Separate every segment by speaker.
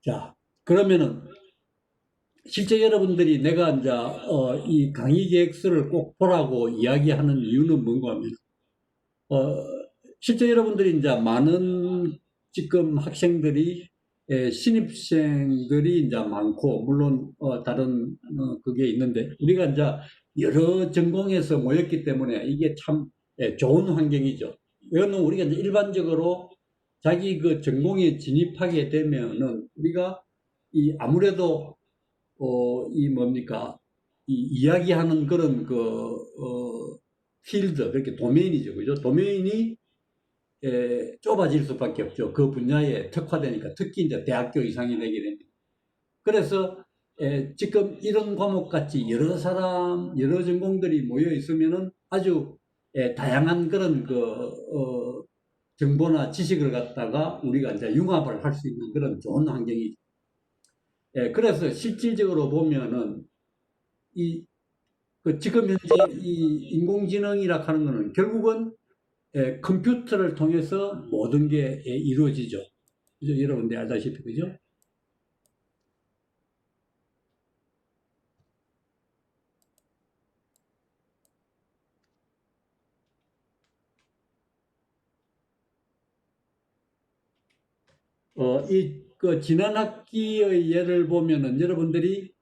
Speaker 1: 자, 그러면은 실제 여러분들이 내가 이제 이 강의 계획서를 꼭 보라고 이야기하는 이유는 뭔가 하면 어, 실제 여러분들이 이제 많은 지금 학생들이 신입생들이 이제 많고 물론 다른 그게 있는데 우리가 이제 여러 전공에서 모였기 때문에 이게 참 좋은 환경이죠. 이거는 우리가 이제 일반적으로 자기 그 전공에 진입하게 되면은 우리가 이 아무래도 이 뭡니까 이 이야기하는 그런 필드 그렇게 도메인이죠, 그죠? 도메인이 좁아질 수밖에 없죠. 그 분야에 특화되니까 특히 이제 대학교 이상이 되게 됩니다. 그래서 지금 이런 과목 같이 여러 사람, 여러 전공들이 모여 있으면은 아주 다양한 그런 정보나 지식을 갖다가 우리가 이제 융합을 할 수 있는 그런 좋은 환경이죠. 그래서 실질적으로 보면은 지금 현재 이 인공지능이라 하는 거는 결국은 컴퓨터를 통해서 모든 게 이루어지죠. 그죠? 여러분들 알다시피, 그죠? 지난 학기의 예를 보면은 여러분들이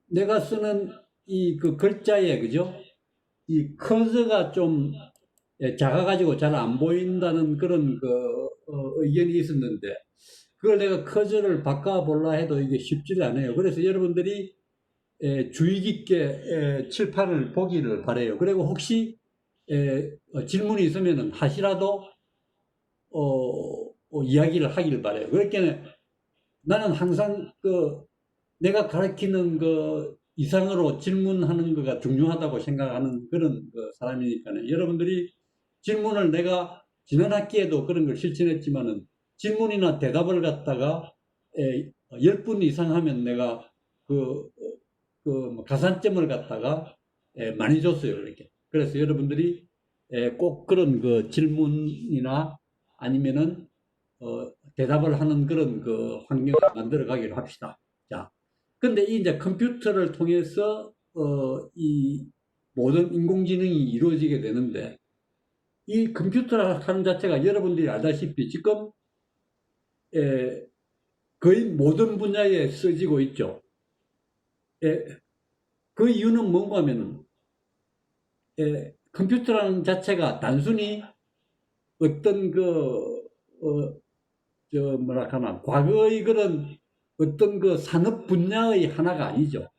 Speaker 1: 내가 쓰는 글자에, 그죠? 이 커서가 좀 작아가지고 잘 안 보인다는 그런 의견이 있었는데, 그걸 내가 커서를 바꿔볼라 해도 이게 쉽지가 않아요. 그래서 여러분들이 주의 깊게 칠판을 보기를 바래요. 그리고 혹시 질문이 있으면 하시라도 이야기를 하기를 바래요. 그렇게 나는 항상 내가 가르치는 이상으로 질문하는 거가 중요하다고 생각하는 그런 사람이니까요. 여러분들이 질문을 내가 지난 학기에도 그런 걸 실천했지만은 질문이나 대답을 갖다가 10분 이상 하면 내가 가산점을 갖다가 많이 줬어요. 이렇게. 그래서 여러분들이 꼭 그런 질문이나 아니면은 대답을 하는 그런 환경을 만들어 가기로 합시다. 자, 근데 이제 컴퓨터를 통해서 이 모든 인공지능이 이루어지게 되는데 이 컴퓨터라는 하는 자체가 여러분들이 알다시피 지금 거의 모든 분야에 쓰지고 있죠. 그 이유는 뭔가 하면은 컴퓨터라는 자체가 단순히 어떤 뭐랄까나 과거의 그런 어떤 산업 분야의 하나가 아니죠.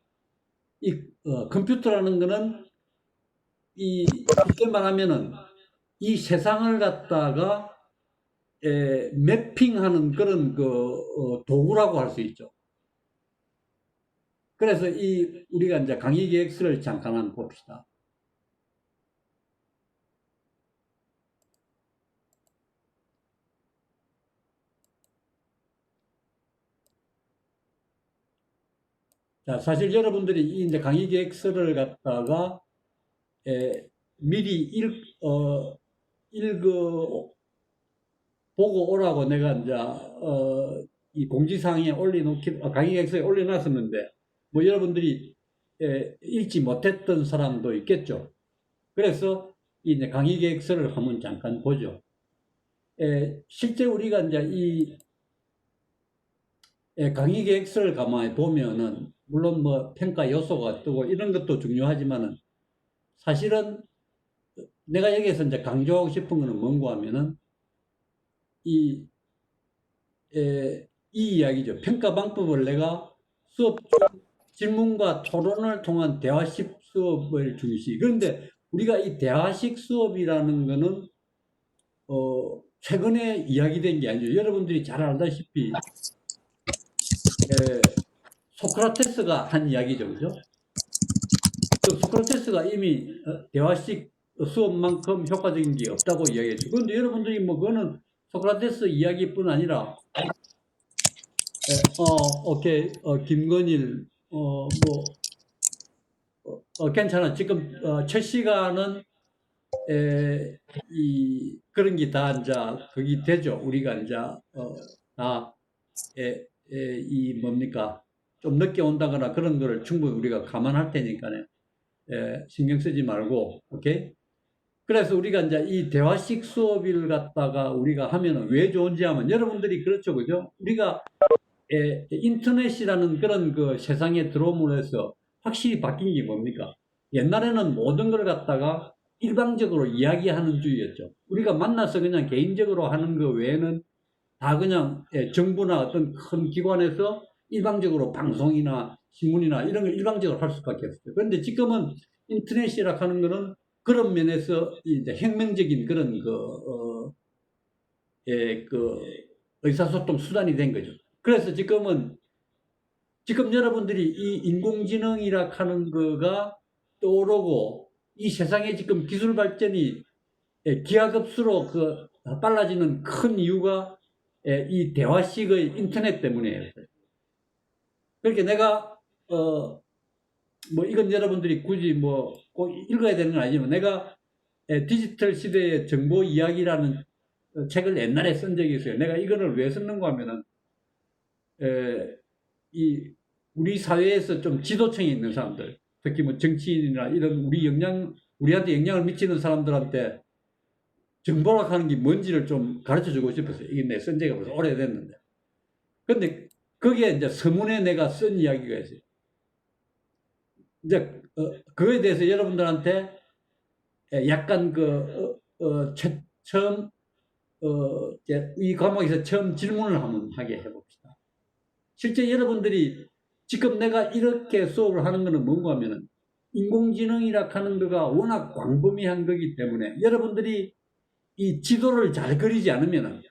Speaker 1: 이 컴퓨터라는 거는 쉽게 말하면은 이 세상을 갖다가 매핑하는 그런 도구라고 할 수 있죠. 그래서 우리가 이제 강의 계획서를 잠깐 한번 봅시다. 자, 사실 여러분들이 이제 강의 계획서를 갖다가 미리 보고 오라고 내가 이제 이 공지사항에 강의 계획서에 올려놨었는데 뭐 여러분들이 읽지 못했던 사람도 있겠죠. 그래서 이제 강의 계획서를 한번 잠깐 보죠. 실제 우리가 이제 이 강의 계획서를 가만히 보면은 물론 뭐 평가 요소가 뜨고 이런 것도 중요하지만은 사실은 내가 여기에서 이제 강조하고 싶은 거는 뭔가 하면은 이 이야기죠. 평가 방법을 내가 수업 중 질문과 토론을 통한 대화식 수업을 중시. 그런데 우리가 이 대화식 수업이라는 거는 최근에 이야기된 게 아니죠. 여러분들이 잘 알다시피 소크라테스가 한 이야기죠, 그죠? 소크라테스가 이미 대화식 수업만큼 효과적인 게 없다고 이야기했죠. 그런데 여러분들이 뭐 그거는 소크라테스 이야기뿐 아니라 오케이, 김건일, 괜찮아. 지금 첫 시간은 그런 게 다 이제 그게 되죠. 우리가 이제 다 이 뭡니까 좀 늦게 온다거나 그런 거를 충분히 우리가 감안할 테니까요. 신경 쓰지 말고, 오케이? 그래서 우리가 이제 이 대화식 수업을 갖다가 우리가 하면은 왜 좋은지 하면 여러분들이 그렇죠, 그죠? 우리가 인터넷이라는 그런 그 세상에 들어옴으로 해서 확실히 바뀐 게 뭡니까? 옛날에는 모든 걸 갖다가 일방적으로 이야기하는 주의였죠. 우리가 만나서 그냥 개인적으로 하는 거 외에는 다 그냥 정부나 어떤 큰 기관에서 일방적으로 방송이나 신문이나 이런 걸 일방적으로 할 수밖에 없어요. 그런데 지금은 인터넷이라 하는 거는 그런 면에서 이제 혁명적인 그런 그 의사소통 수단이 된 거죠. 그래서 지금 여러분들이 이 인공지능이라 하는 거가 떠오르고 이 세상에 지금 기술 발전이 기하급수로 빨라지는 큰 이유가 이 대화식의 인터넷 때문이에요. 그렇게 내가 뭐 이건 여러분들이 굳이 뭐 꼭 읽어야 되는 건 아니지만 내가 디지털 시대의 정보 이야기라는 책을 옛날에 쓴 적이 있어요. 내가 이거를 왜 썼는가 하면은 이 우리 사회에서 좀 지도층이 있는 사람들, 특히 뭐 정치인이나 이런 우리한테 영향을 미치는 사람들한테 정보라 하는 게 뭔지를 좀 가르쳐 주고 싶었어요. 이게 내 쓴 지가 벌써 오래됐는데. 근데 거기에 이제 서문에 내가 쓴 이야기가 있어요. 이제 그거에 대해서 여러분들한테 약간 처음 이 과목에서 처음 질문을 한번 하게 해봅시다. 실제 여러분들이 지금 내가 이렇게 수업을 하는 것은 뭔가 하면은 인공지능이라 하는 거가 워낙 광범위한 거기 때문에 여러분들이 이 지도를 잘 그리지 않으면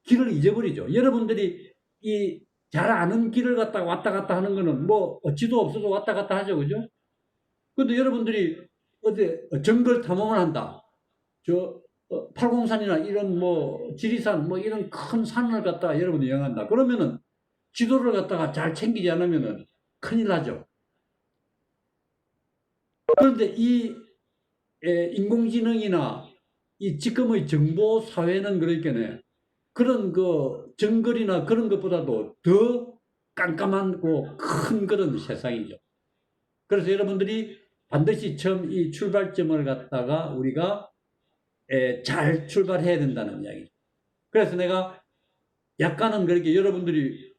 Speaker 1: 길을 잊어버리죠. 여러분들이 이 잘 아는 길을 갖다가 왔다 갔다 하는 거는 뭐 지도 없어도 왔다 갔다 하죠. 그죠? 근데 여러분들이 어디 정글 탐험을 한다. 팔공산이나 이런 뭐 지리산 뭐 이런 큰 산을 갖다가 여러분이 여행한다. 그러면은 지도를 갖다가 잘 챙기지 않으면은 큰일 나죠. 그런데 이 인공지능이나 이 지금의 정보 사회는 그러니까 그런 정글이나 그런 것보다도 더 깜깜하고 큰 그런 세상이죠. 그래서 여러분들이 반드시 처음 이 출발점을 갖다가 우리가 잘 출발해야 된다는 이야기죠. 그래서 내가 약간은 그렇게 여러분들이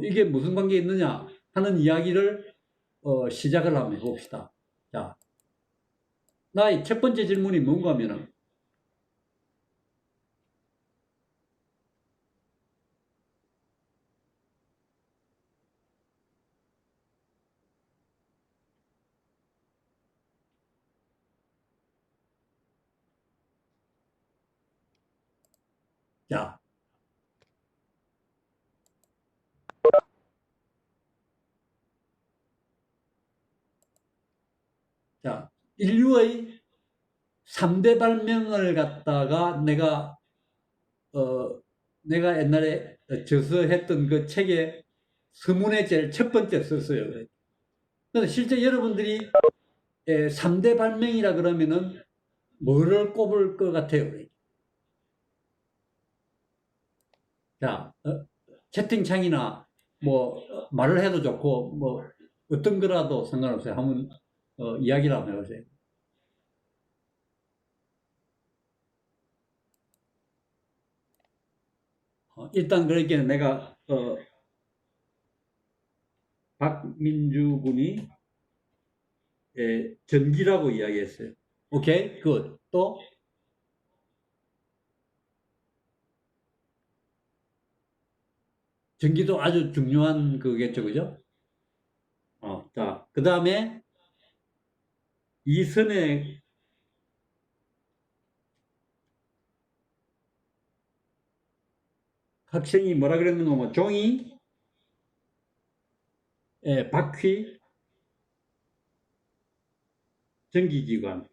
Speaker 1: 이게 무슨 관계 있느냐 하는 이야기를 시작을 한번 해봅시다. 자, 나의 첫 번째 질문이 뭔가 하면은 자, 인류의 3대 발명을 갖다가 내가 옛날에 저서했던 그 책에 서문에 제일 첫 번째 썼어요. 그래서 실제 여러분들이 3대 발명이라 그러면은 뭐를 꼽을 것 같아요? 자, 채팅창이나 뭐 말을 해도 좋고 뭐 어떤 거라도 상관없어요. 한번 이야기를 한번 해보세요. 일단 그렇게 내가 박민주 군이 전기라고 이야기했어요. 오케이, 굿. 또 전기도 아주 중요한 그겠죠, 그죠? 자, 그 다음에 이선의 학생이 뭐라 그랬는가, 뭐 종이, 바퀴, 전기기관.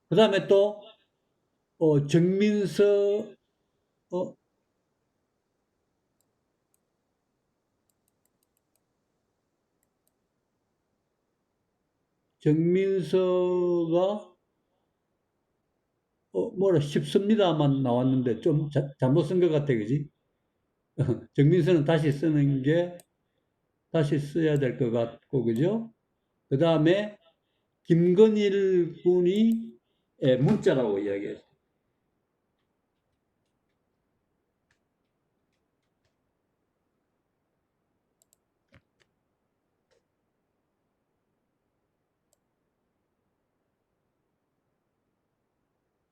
Speaker 1: 그 다음에 또 정민서 어, 정민서가 뭐라 싶습니다만 나왔는데 좀 잘못 쓴 것 같아, 그지? 정민서는 다시 쓰는 게 다시 써야 될 것 같고, 그죠? 그 다음에 김건일 군이 문자라고 이야기했어요.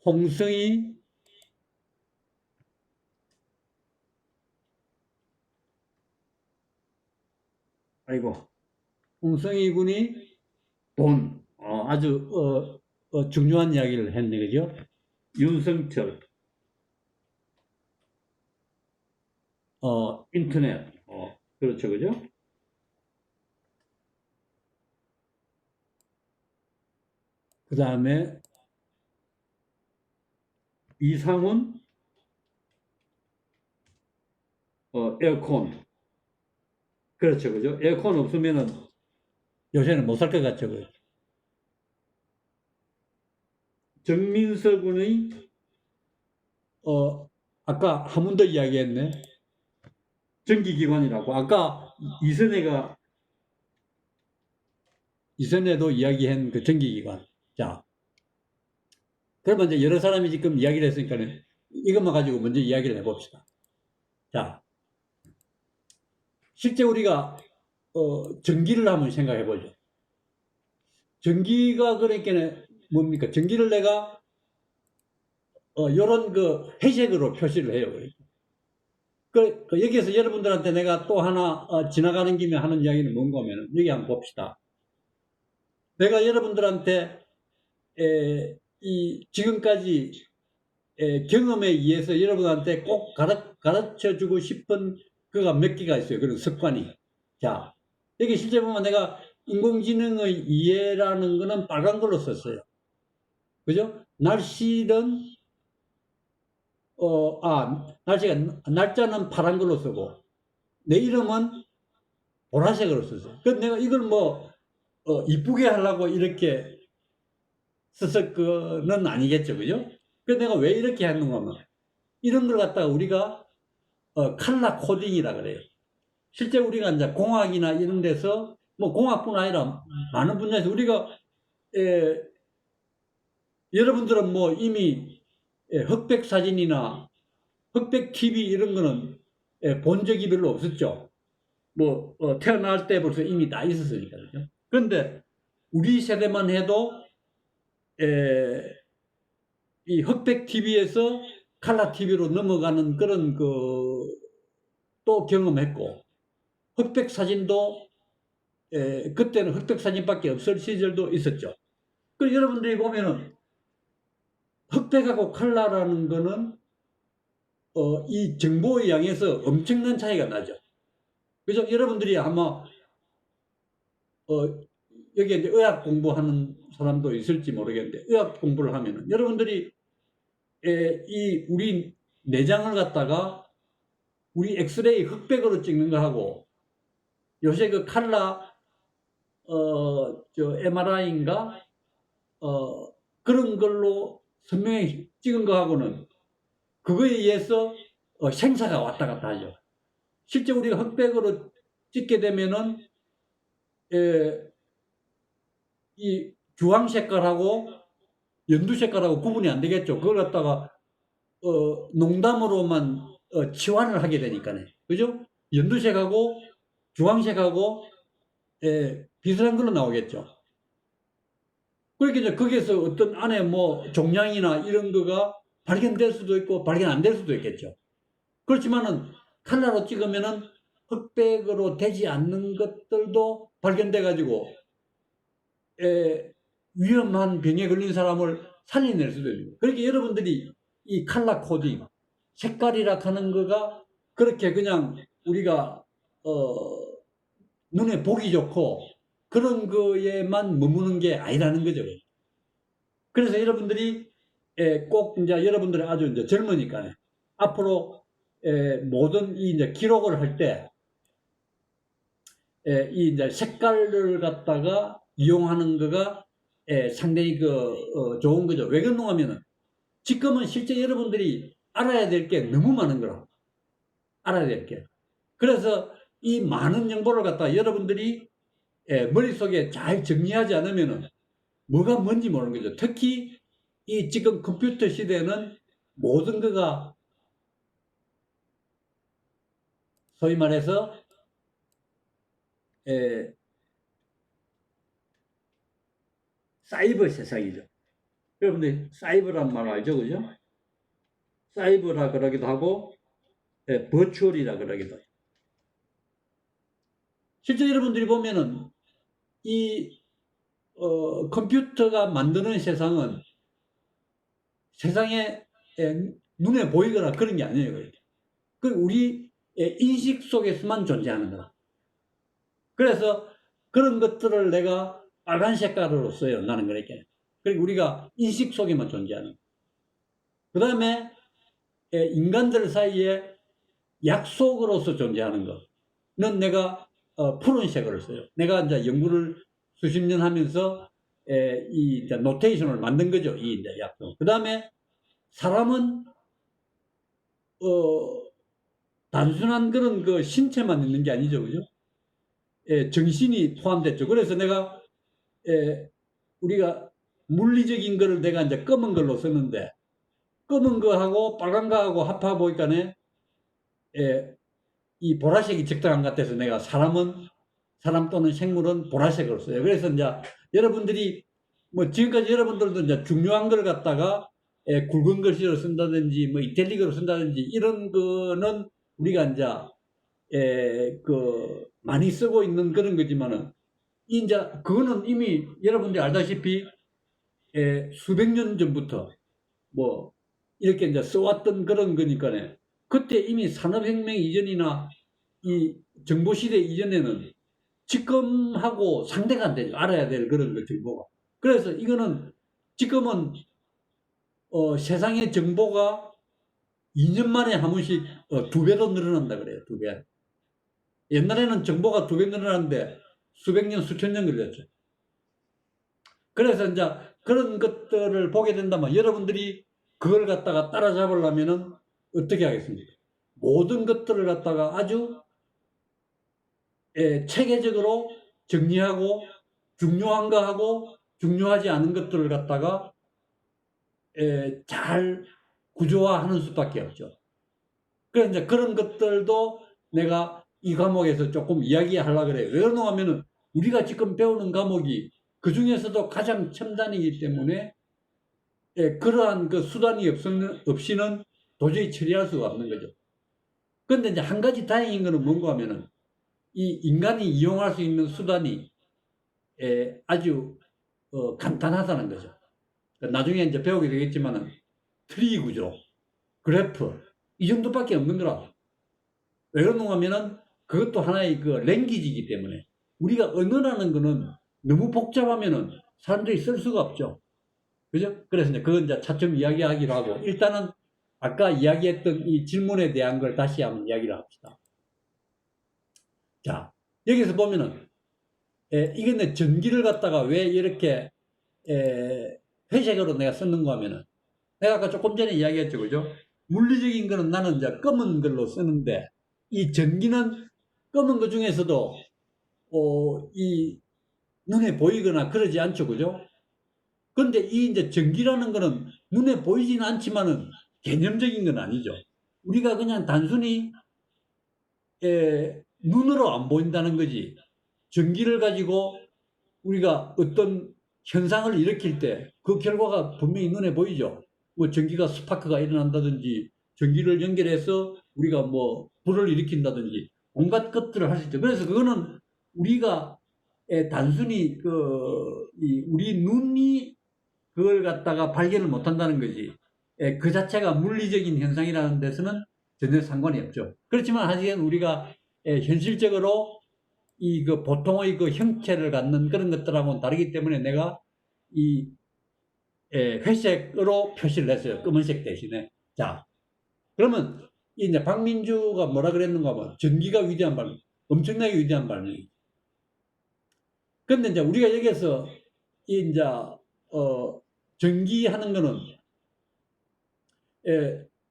Speaker 1: 홍성희 아이고 홍성희 군이 돈 아주 중요한 이야기를 했네, 그죠? 윤성철 인터넷 그렇죠, 그죠? 그 다음에 이상훈 에어컨 그렇죠, 그죠? 에어컨 없으면은 요새는 못 살 것 같죠, 그죠? 정민서 군의 아까 한 번 더 이야기했네. 전기기관이라고. 아까 이전에도 이야기한 그 전기기관. 자, 그러면 이제 여러 사람이 지금 이야기를 했으니까 이것만 가지고 먼저 이야기를 해봅시다. 자, 실제 우리가 전기를 한번 생각해 보죠. 전기가 그러니까 뭡니까? 전기를 내가 요런 그 회색으로 표시를 해요. 여기에서 여러분들한테 내가 또 하나 지나가는 김에 하는 이야기는 뭔가 하면 여기 한번 봅시다. 내가 여러분들한테 이 지금까지 경험에 의해서 여러분한테 꼭 가르쳐 주고 싶은 그가 몇 개가 있어요. 그런 습관이. 자, 여기 실제 보면 내가 인공지능의 이해라는 거는 빨간 걸로 썼어요. 그죠? 날씨는 날짜는 파란 걸로 쓰고 내 이름은 보라색으로 썼어요. 그래서 내가 이걸 뭐 이쁘게 하려고 이렇게 썼을 거는 아니겠죠, 그죠? 그래서 내가 왜 이렇게 했는가 하면 이런 걸 갖다가 우리가 컬러 코딩이라 그래요. 실제 우리가 이제 공학이나 이런 데서 뭐 공학뿐 아니라 많은 분야에서 우리가 여러분들은 뭐 이미 흑백 사진이나 흑백 TV 이런 거는 본 적이 별로 없었죠. 뭐 태어날 때 벌써 이미 다 있었으니까. 그렇죠? 그런데 우리 세대만 해도 이 흑백 TV에서 칼라 TV로 넘어가는 그런 또 경험했고 흑백 사진도 그때는 흑백 사진밖에 없을 시절도 있었죠. 그 여러분들이 보면은 흑백하고 칼라라는 거는 이 정보의 양에서 엄청난 차이가 나죠. 그죠? 여러분들이 아마 여기에 이제 의학 공부하는 사람도 있을지 모르겠는데 의학 공부를 하면은 여러분들이 우리 내장을 갖다가 우리 엑스레이 흑백으로 찍는 거하고 요새 그 칼라 MRI인가 그런 걸로 선명히 찍은 거하고는 그거에 의해서 생사가 왔다 갔다 하죠. 실제 우리가 흑백으로 찍게 되면은 이 주황 색깔하고 연두 색깔하고 구분이 안 되겠죠. 그걸 갖다가 농담으로만 치환을 하게 되니까요. 그죠? 연두색하고 주황색하고 비슷한 걸로 나오겠죠. 그렇게 이제 거기에서 어떤 안에 뭐 종양이나 이런 거가 발견될 수도 있고 발견 안 될 수도 있겠죠. 그렇지만은 칼라로 찍으면은 흑백으로 되지 않는 것들도 발견돼 가지고 위험한 병에 걸린 사람을 살려낼 수도 있고. 그렇게 여러분들이 이 칼라 코딩 색깔이라 하는 거가 그렇게 그냥 우리가 눈에 보기 좋고 그런 거에만 머무는 게 아니라는 거죠. 그래서 여러분들이 꼭 이제 여러분들이 아주 이제 젊으니까 앞으로 모든 이 이제 기록을 할 때 이 이제 색깔을 갖다가 이용하는 거가 상당히 좋은 거죠. 왜 그런가 하면은 지금은 실제 여러분들이 알아야 될 게 너무 많은 거라. 알아야 될 게. 그래서 이 많은 정보를 갖다 여러분들이 머릿속에 잘 정리하지 않으면은 뭐가 뭔지 모르는 거죠. 특히 이 지금 컴퓨터 시대에는 모든 거가 소위 말해서 사이버 세상이죠. 여러분들 사이버란 말 알죠, 그죠? 사이버라 그러기도 하고 버추얼이라 그러기도 해요. 실제 여러분들이 보면은 이 컴퓨터가 만드는 세상은 세상에 눈에 보이거나 그런 게 아니에요. 그 우리 인식 속에서만 존재하는 거다. 그래서 그런 것들을 내가 빨간 색깔로 써요. 나는 그렇게. 그리고 우리가 인식 속에만 존재하는. 그 다음에 인간들 사이에 약속으로서 존재하는 거는 내가 푸른색으로 써요. 내가 이제 연구를 수십 년 하면서 이 노테이션을 만든 거죠. 이 이제 약속. 그 다음에 사람은 단순한 그런 그 신체만 있는 게 아니죠, 그죠? 정신이 포함됐죠. 그래서 내가 우리가 물리적인 거를 내가 이제 검은 걸로 썼는데 검은 거하고 빨간 거하고 합하 보니까네 이 보라색이 적당한 것 같아서 내가 사람 또는 생물은 보라색으로 써요. 그래서 이제 여러분들이 뭐 지금까지 여러분들도 이제 중요한 걸 갖다가 굵은 글씨로 쓴다든지 뭐 이탈릭으로 쓴다든지 이런 거는 우리가 이제 많이 쓰고 있는 그런 거지만은 이제 그거는 이미 여러분들이 알다시피 수백 년 전부터 뭐 이렇게 이제 써왔던 그런 거니까네. 그때 이미 산업혁명 이전이나 이 정보시대 이전에는 지금하고 상대가 안 되죠. 알아야 될 그런 거 정보가. 그래서 이거는 지금은 세상의 정보가 2년 만에 한 번씩 2배로 늘어난다 그래요. 2배. 옛날에는 정보가 2배 늘어났는데 수백 년, 수천 년 걸렸죠. 그래서 이제 그런 것들을 보게 된다면 여러분들이 그걸 갖다가 따라잡으려면은 어떻게 하겠습니까? 모든 것들을 갖다가 아주 체계적으로 정리하고 중요한 거하고 중요하지 않은 것들을 갖다가 잘 구조화하는 수밖에 없죠. 그래서 이제 그런 것들도 내가 이 과목에서 조금 이야기하려고 그래요. 왜 그러냐 하면은 우리가 지금 배우는 과목이 그 중에서도 가장 첨단이기 때문에 그러한 그 수단이 없이는 도저히 처리할 수가 없는 거죠. 그런데 이제 한 가지 다행인 거는 뭔가 하면은 이 인간이 이용할 수 있는 수단이 아주 간단하다는 거죠. 나중에 이제 배우게 되겠지만은 트리 구조, 그래프 이 정도밖에 없는 거라. 왜 그러는가 하면은 그것도 하나의 그 랭귀지이기 때문에 우리가 언어라는 거는 너무 복잡하면은 사람들이 쓸 수가 없죠. 그죠? 그래서 이제 그건 이제 차츰 이야기하기로 하고 일단은 아까 이야기했던 이 질문에 대한 걸 다시 한번 이야기를 합시다. 자, 여기서 보면은 이게 전기를 갖다가 왜 이렇게 회색으로 내가 썼는가 하면은 내가 아까 조금 전에 이야기했죠, 그죠? 물리적인 거는 나는 이제 검은 걸로 쓰는데 이 전기는 검은 것 중에서도 이 눈에 보이거나 그러지 않죠, 그죠? 근데 이 이제 전기라는 거는 눈에 보이지는 않지만은 개념적인 건 아니죠. 우리가 그냥 단순히 눈으로 안 보인다는 거지. 전기를 가지고 우리가 어떤 현상을 일으킬 때 그 결과가 분명히 눈에 보이죠. 뭐 전기가 스파크가 일어난다든지 전기를 연결해서 우리가 뭐 불을 일으킨다든지 온갖 것들을 할 수 있죠. 그래서 그거는 우리가 단순히 우리 눈이 그걸 갖다가 발견을 못 한다는 거지. 그 자체가 물리적인 현상이라는 데서는 전혀 상관이 없죠. 그렇지만 하지만 우리가 현실적으로 이 그 보통의 그 형체를 갖는 그런 것들하고는 다르기 때문에 내가 이 회색으로 표시를 했어요. 검은색 대신에. 자, 그러면 이제 박민주가 뭐라 그랬는가 하면 전기가 위대한 발명, 엄청나게 위대한 발명이죠. 근데 이제 우리가 여기에서 이 이제 전기하는 거는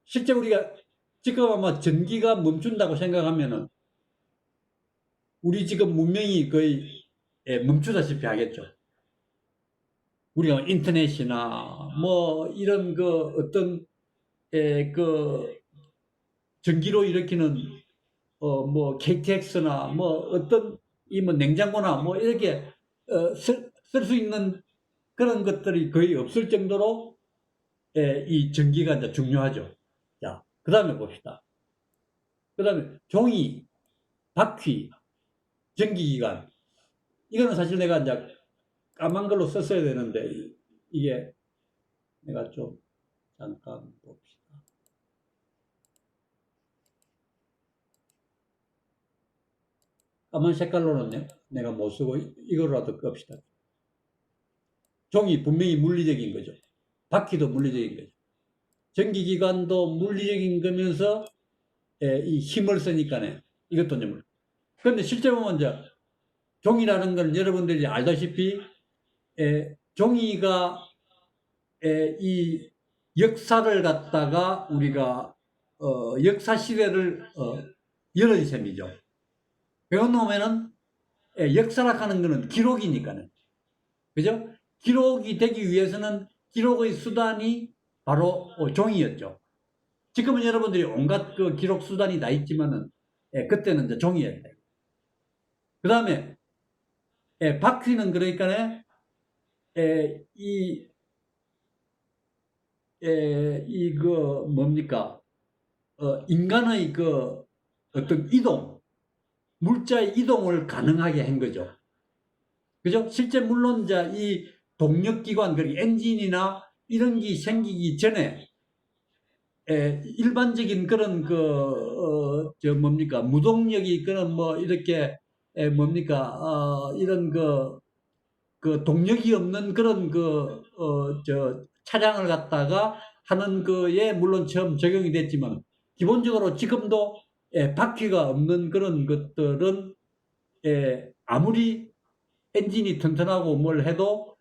Speaker 1: 실제 우리가 지금 아마 전기가 멈춘다고 생각하면은 우리 지금 문명이 거의 멈추다시피 하겠죠. 우리가 인터넷이나 뭐 이런 그 어떤 그 전기로 일으키는 뭐 KTX나 뭐 어떤 이 뭐 냉장고나 뭐 이렇게 쓸 수 있는 그런 것들이 거의 없을 정도로 이 전기가 이제 중요하죠. 자, 그 다음에 봅시다. 그 다음에 종이, 바퀴, 전기기관. 이거는 사실 내가 이제 까만 걸로 썼어야 되는데 이게 내가 좀 잠깐 봅시다. 까만 색깔로는 내가 못 쓰고 이거라도 끕시다. 종이 분명히 물리적인 거죠. 바퀴도 물리적인 거죠. 전기기관도 물리적인 거면서 이 힘을 쓰니까네 이것도 이제 그런데 실제 보면 이제 종이라는 걸 여러분들이 알다시피 종이가 이 역사를 갖다가 우리가 역사 시대를 열은 셈이죠. 배워놓으면은 역사라 하는 거는 기록이니까는 그죠? 기록이 되기 위해서는 기록의 수단이 바로 종이였죠. 지금은 여러분들이 온갖 그 기록 수단이 다 있지만은 그때는 이제 종이였다. 그 다음에 바퀴는 그러니까 그 뭡니까 인간의 그 어떤 이동 물자의 이동을 가능하게 한 거죠. 그죠? 실제 물론 이제 이 동력기관, 그리고 엔진이나 이런 게 생기기 전에 일반적인 그런 저 뭡니까 무동력이 그런 뭐 이렇게 뭡니까 이런 그 동력이 없는 그런 저 차량을 갖다가 하는 거에 물론 처음 적용이 됐지만 기본적으로 지금도 바퀴가 없는 그런 것들은 아무리 엔진이 튼튼하고 뭘 해도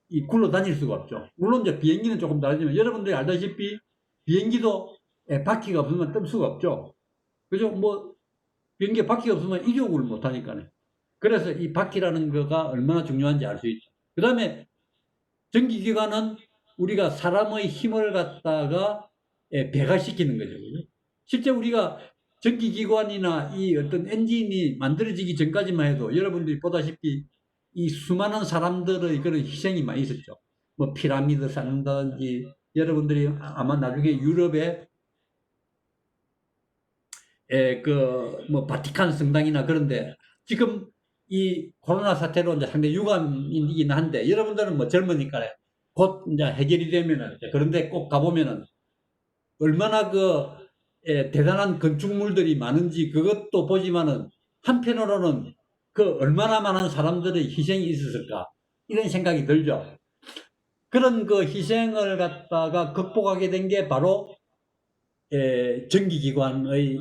Speaker 1: 이 굴러 다닐 수가 없죠. 물론 이제 비행기는 조금 다르지만 여러분들이 알다시피 비행기도 바퀴가 없으면 뜰 수가 없죠. 그죠? 뭐 비행기에 바퀴가 없으면 이륙을 못 하니까요. 그래서 이 바퀴라는 거가 얼마나 중요한지 알 수 있죠. 그 다음에 전기기관은 우리가 사람의 힘을 갖다가 배가시키는 거죠. 그죠? 실제 우리가 전기기관이나 이 어떤 엔진이 만들어지기 전까지만 해도 여러분들이 보다시피 이 수많은 사람들의 그런 희생이 많이 있었죠. 뭐 피라미드 쌓는다든지 여러분들이 아마 나중에 유럽에 그 뭐 바티칸 성당이나 그런데 지금 이 코로나 사태로 이제 상당히 유감이긴 한데 여러분들은 뭐 젊으니까 곧 이제 해결이 되면은 그런데 꼭 가보면은 얼마나 그 대단한 건축물들이 많은지 그것도 보지만은 한편으로는 그 얼마나 많은 사람들의 희생이 있었을까 이런 생각이 들죠. 그런 그 희생을 갖다가 극복하게 된 게 바로 전기기관의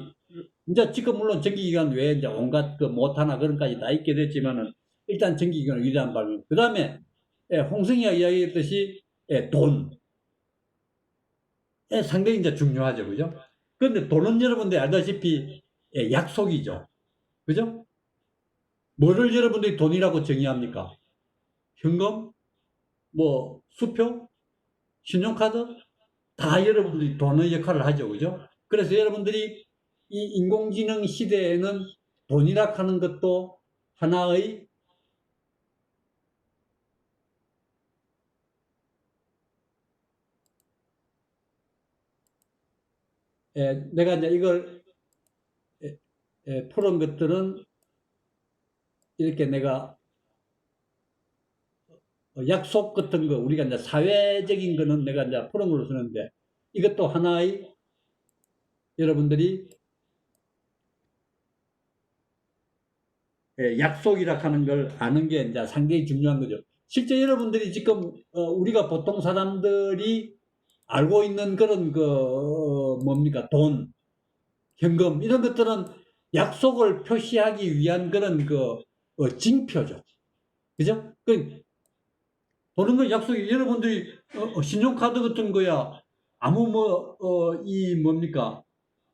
Speaker 1: 이제 지금 물론 전기기관 외에 이제 온갖 그 모타나 그런 까지 다 있게 됐지만은 일단 전기기관은 위대한 발명. 그 다음에 홍승이가 이야기했듯이 돈. 상당히 이제 중요하죠. 그죠? 그런데 돈은 여러분들이 알다시피 약속이죠. 그죠? 뭐를 여러분들이 돈이라고 정의합니까? 현금? 뭐 수표? 신용카드? 다 여러분들이 돈의 역할을 하죠. 그죠? 그래서 여러분들이 이 인공지능 시대에는 돈이라 하는 것도 하나의 내가 이제 이걸 푸는 것들은 이렇게 내가 약속 같은 거 우리가 이제 사회적인 거는 내가 이제 푸는 걸로 쓰는데 이것도 하나의 여러분들이 약속이라 하는 걸 아는 게 이제 상당히 중요한 거죠. 실제 여러분들이 지금 우리가 보통 사람들이 알고 있는 그런 그 뭡니까 돈, 현금 이런 것들은 약속을 표시하기 위한 그런 그 징표죠. 그죠? 보는 거 약속이, 여러분들이, 신용카드 같은 거야. 아무 이 뭡니까?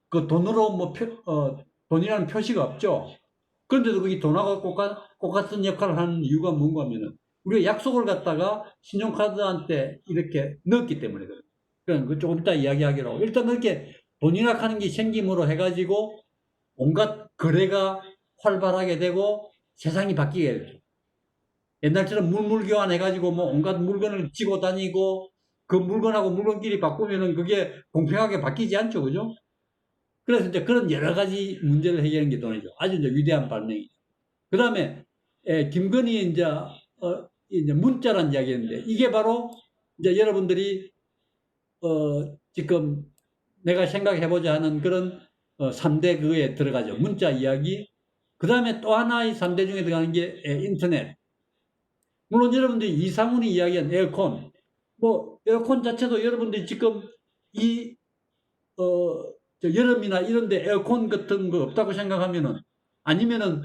Speaker 1: 그 돈으로 돈이라는 표시가 없죠. 그런데도 그게 돈하고 똑같은 역할을 하는 이유가 뭔가 하면은, 우리가 약속을 갖다가 신용카드한테 이렇게 넣었기 때문에 그래요. 그러니까 조금 이따 이야기하기로 하고. 일단 그렇게 돈이라 하는 게 생김으로 해가지고 온갖 거래가 활발하게 되고 세상이 바뀌게 되죠. 옛날처럼 물물 교환해가지고 뭐 온갖 물건을 지고 다니고 그 물건하고 물건끼리 바꾸면은 그게 공평하게 바뀌지 않죠. 그죠? 그래서 이제 그런 여러 가지 문제를 해결하는 게 돈이죠. 아주 이제 위대한 발명이죠. 그 다음에, 김건희 이제 문자란 이야기 했는데, 이게 바로 이제 여러분들이, 지금 내가 생각해보자 하는 그런 3대 그거에 들어가죠. 문자 이야기. 그 다음에 또 하나의 3대 중에 들어가는 게 인터넷. 물론 여러분들이 이상훈이 이야기한 에어컨, 뭐 에어컨 자체도 여러분들이 지금 이 여름이나 이런데 에어컨 같은 거 없다고 생각하면은, 아니면은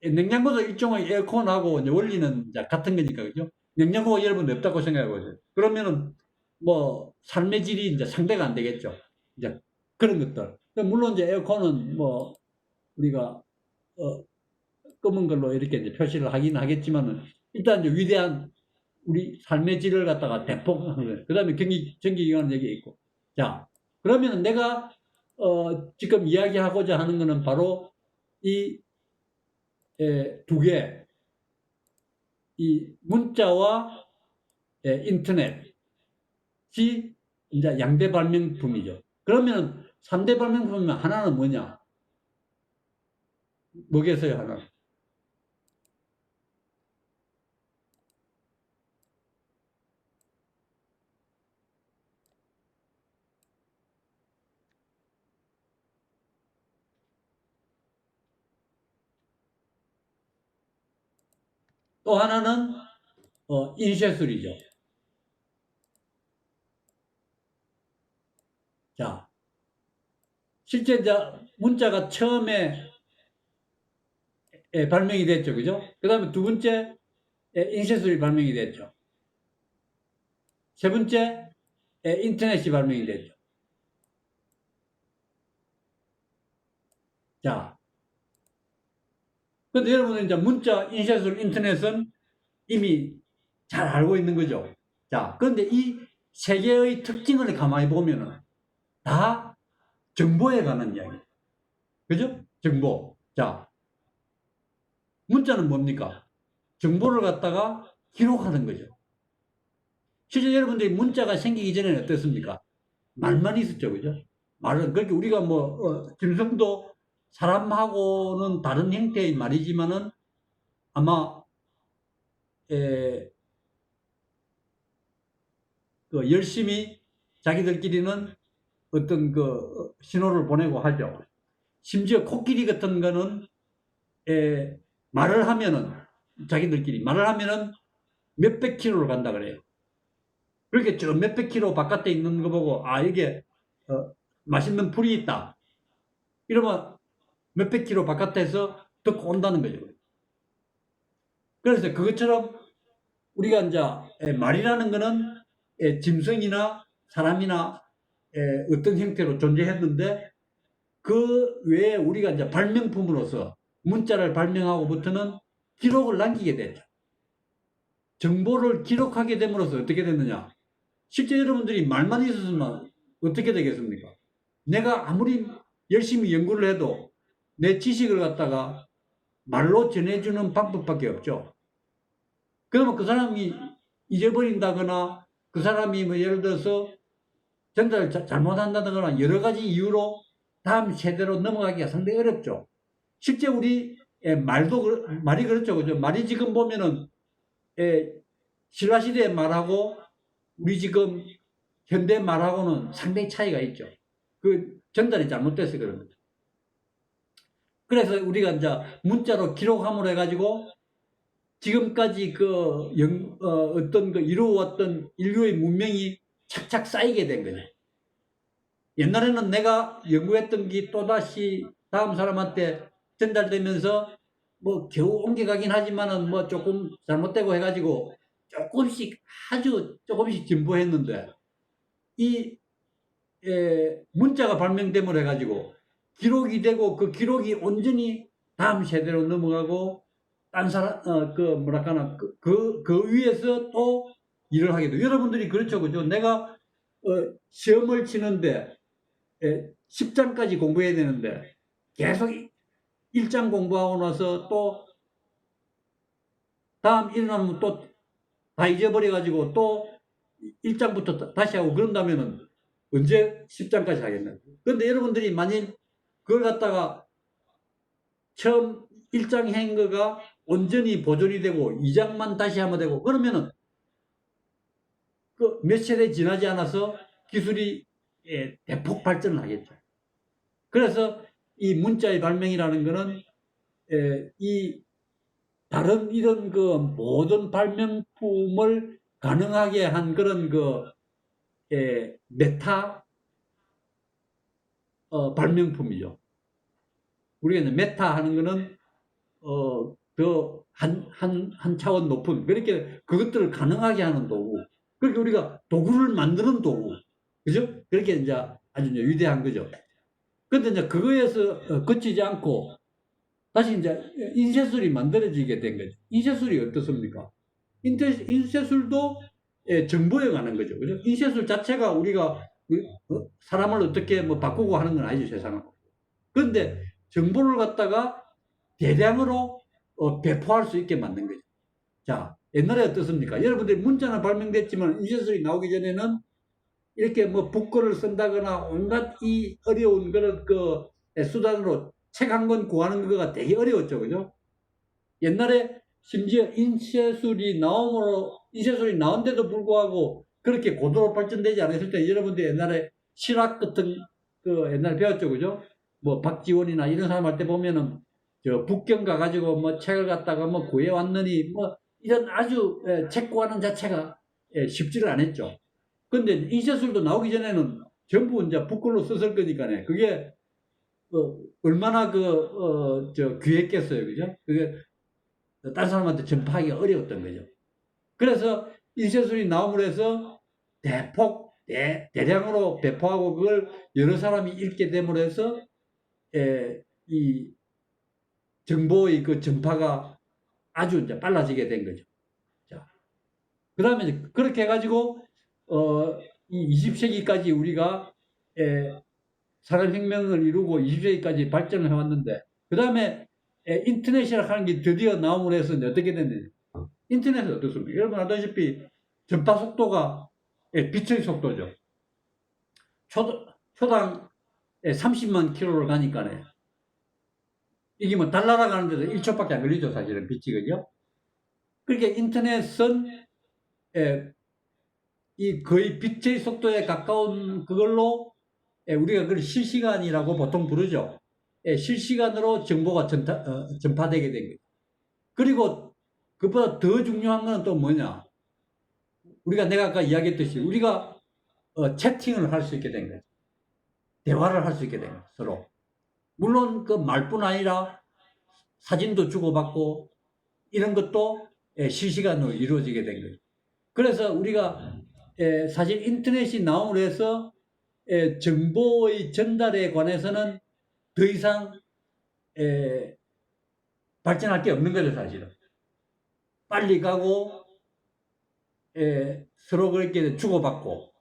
Speaker 1: 냉장고도 일종의 에어컨하고 이제 원리는 이제 같은 거니까, 그죠? 냉장고가 여러분들 없다고 생각하고, 그러면은 뭐 삶의 질이 이제 상대가 안 되겠죠. 이제 그런 것들. 물론 이제 에어컨은 뭐 우리가 검은 걸로 이렇게 이제 표시를 하긴 하겠지만은, 일단 이제 위대한 우리 삶의 질을 갖다가 대폭 하는 거예요. 그 다음에 전기기관 얘기 있고. 자, 그러면 내가, 지금 이야기하고자 하는 거는 바로 이, 두 개, 이 문자와 인터넷이 이제 양대 발명품이죠. 그러면 3대 발명품이면 하나는 뭐냐? 뭐겠어요, 하나는? 또 하나는 인쇄술이죠. 자, 실제 이제 문자가 처음에 발명이 됐죠. 그죠? 그 다음에 두 번째, 인쇄술이 발명이 됐죠. 세 번째, 인터넷이 발명이 됐죠. 자, 근데 여러분은 이제 문자, 인쇄술, 인터넷은 이미 잘 알고 있는 거죠. 자, 그런데 이 세 개의 특징을 가만히 보면은 다 정보에 관한 이야기. 그죠? 정보. 자, 문자는 뭡니까? 정보를 갖다가 기록하는 거죠. 실제 여러분들이 문자가 생기기 전에는 어땠습니까? 말만 있었죠. 그죠? 말은, 그렇게 우리가 짐승도 사람하고는 다른 형태의 말이지만은 아마, 열심히 자기들끼리는 어떤 신호를 보내고 하죠. 심지어 코끼리 같은 거는, 말을 하면은, 자기들끼리 말을 하면은 몇백 킬로를 간다 그래요. 그렇게 저 몇백 킬로 바깥에 있는 거 보고, 아, 이게, 맛있는 풀이 있다. 이러면 몇백 킬로 바깥에서 듣고 온다는 거죠. 그래서 그것처럼 우리가 이제 말이라는 거는 짐승이나 사람이나 어떤 형태로 존재했는데, 그 외에 우리가 이제 발명품으로서 문자를 발명하고부터는 기록을 남기게 됐죠. 정보를 기록하게 됨으로써 어떻게 됐느냐? 실제 여러분들이 말만 있었으면 어떻게 되겠습니까? 내가 아무리 열심히 연구를 해도 내 지식을 갖다가 말로 전해주는 방법밖에 없죠. 그러면 그 사람이 잊어버린다거나 그 사람이 뭐 예를 들어서 전달을 잘못한다거나 여러 가지 이유로 다음 세대로 넘어가기가 상당히 어렵죠. 실제 우리 말이 그렇죠. 그죠? 말이 지금 보면은 신라시대의 말하고 우리 지금 현대 말하고는 상당히 차이가 있죠. 그 전달이 잘못돼서 그런 거죠. 그래서 우리가 이제 문자로 기록함으로 해가지고 지금까지 어떤 이루어왔던 인류의 문명이 착착 쌓이게 된 거죠. 옛날에는 내가 연구했던 게 또다시 다음 사람한테 전달되면서 뭐 겨우 옮겨가긴 하지만은 뭐 조금 잘못되고 해가지고 조금씩 아주 조금씩 진보했는데 이 문자가 발명됨을 해가지고 기록이 되고 그 기록이 온전히 다음 세대로 넘어가고 딴 사람 그 뭐랄까나 그 위에서 또 일을 하게 돼. 여러분들이 그렇죠, 그죠? 내가 시험을 치는데 10장까지 공부해야 되는데 계속 1장 공부하고 나서 또 다음 일어나면 또 다 잊어버려가지고 또 1장부터 다시 하고 그런다면은 언제 10장까지 하겠나. 그런데 여러분들이 만일 그걸 갖다가 처음 1장 한 거가 온전히 보존이 되고 2장만 다시 하면 되고 그러면은 그 몇 세대 지나지 않아서 기술이 대폭 발전을 하겠죠. 그래서 이 문자의 발명이라는 거는 이 다른 이런 그 모든 발명품을 가능하게 한 그런 그 메타 발명품이죠. 우리가 이제 메타 하는 거는 더 한 차원 높은 그렇게 그것들을 가능하게 하는 도구. 그렇게 우리가 도구를 만드는 도구, 그죠? 그렇게 이제 아주 이제 위대한 거죠. 근데 이제 그거에서 그치지 않고 다시 이제 인쇄술이 만들어지게 된 거죠. 인쇄술이 어떻습니까? 인쇄술도 정보에 관한 거죠. 그죠? 인쇄술 자체가 우리가 사람을 어떻게 뭐 바꾸고 하는 건 아니죠, 세상은. 그런데 정보를 갖다가 대량으로 배포할 수 있게 만든 거죠. 자, 옛날에 어떻습니까? 여러분들이 문자는 발명됐지만 인쇄술이 나오기 전에는 이렇게 뭐 북글을 쓴다거나 온갖 이 어려운 그런 그 수단으로 책 한 권 구하는 거가 되게 어려웠죠. 그죠? 옛날에 심지어 인쇄술이 나온데도 불구하고 그렇게 고도로 발전되지 않았을 때 여러분들 옛날에 실학 같은 그 옛날에 배웠죠. 그죠? 뭐 박지원이나 이런 사람 할 때 보면은 저 북경 가가지고 뭐 책을 갖다가 뭐 구해왔느니 뭐 이런 아주 책 구하는 자체가 쉽지를 않았죠. 근데 인쇄술도 나오기 전에는 전부 이제 북글로 썼을 거니까네. 그게 얼마나 귀했겠어요. 그죠? 그게 다른 사람한테 전파하기가 어려웠던 거죠. 그래서 인쇄술이 나옴으로 해서 대량으로 배포하고 그걸 여러 사람이 읽게 됨으로 해서 이 정보의 그 전파가 아주 이제 빨라지게 된 거죠. 자, 그 다음에 이제 그렇게 해가지고, 이 20세기까지 우리가, 산업혁명을 이루고 20세기까지 발전을 해왔는데, 그 다음에 인터넷이라고 하는 게 드디어 나옴으로 해서 어떻게 됐느냐. 인터넷은 어떻습니까? 여러분 아다시피 전파 속도가 빛의 속도죠. 초당 30만 킬로를 가니까네. 이게 뭐 달 날아가는 데도 1초밖에 안 걸리죠, 사실은 빛이. 그죠? 그렇게 인터넷은 이 거의 빛의 속도에 가까운 그걸로 우리가 그걸 실시간이라고 보통 부르죠. 실시간으로 정보가 전파되게 된 거죠. 그리고 그보다 더 중요한 건 또 뭐냐? 내가 아까 이야기했듯이 우리가 채팅을 할 수 있게 된 거죠. 대화를 할 수 있게 된 거죠, 서로. 물론 그 말뿐 아니라 사진도 주고받고 이런 것도 실시간으로 이루어지게 된 거죠. 그래서 우리가 사실 인터넷이 나옴으로 해서 정보의 전달에 관해서는 더 이상 발전할 게 없는 거죠, 사실은. 빨리 가고 서로 그렇게 주고받고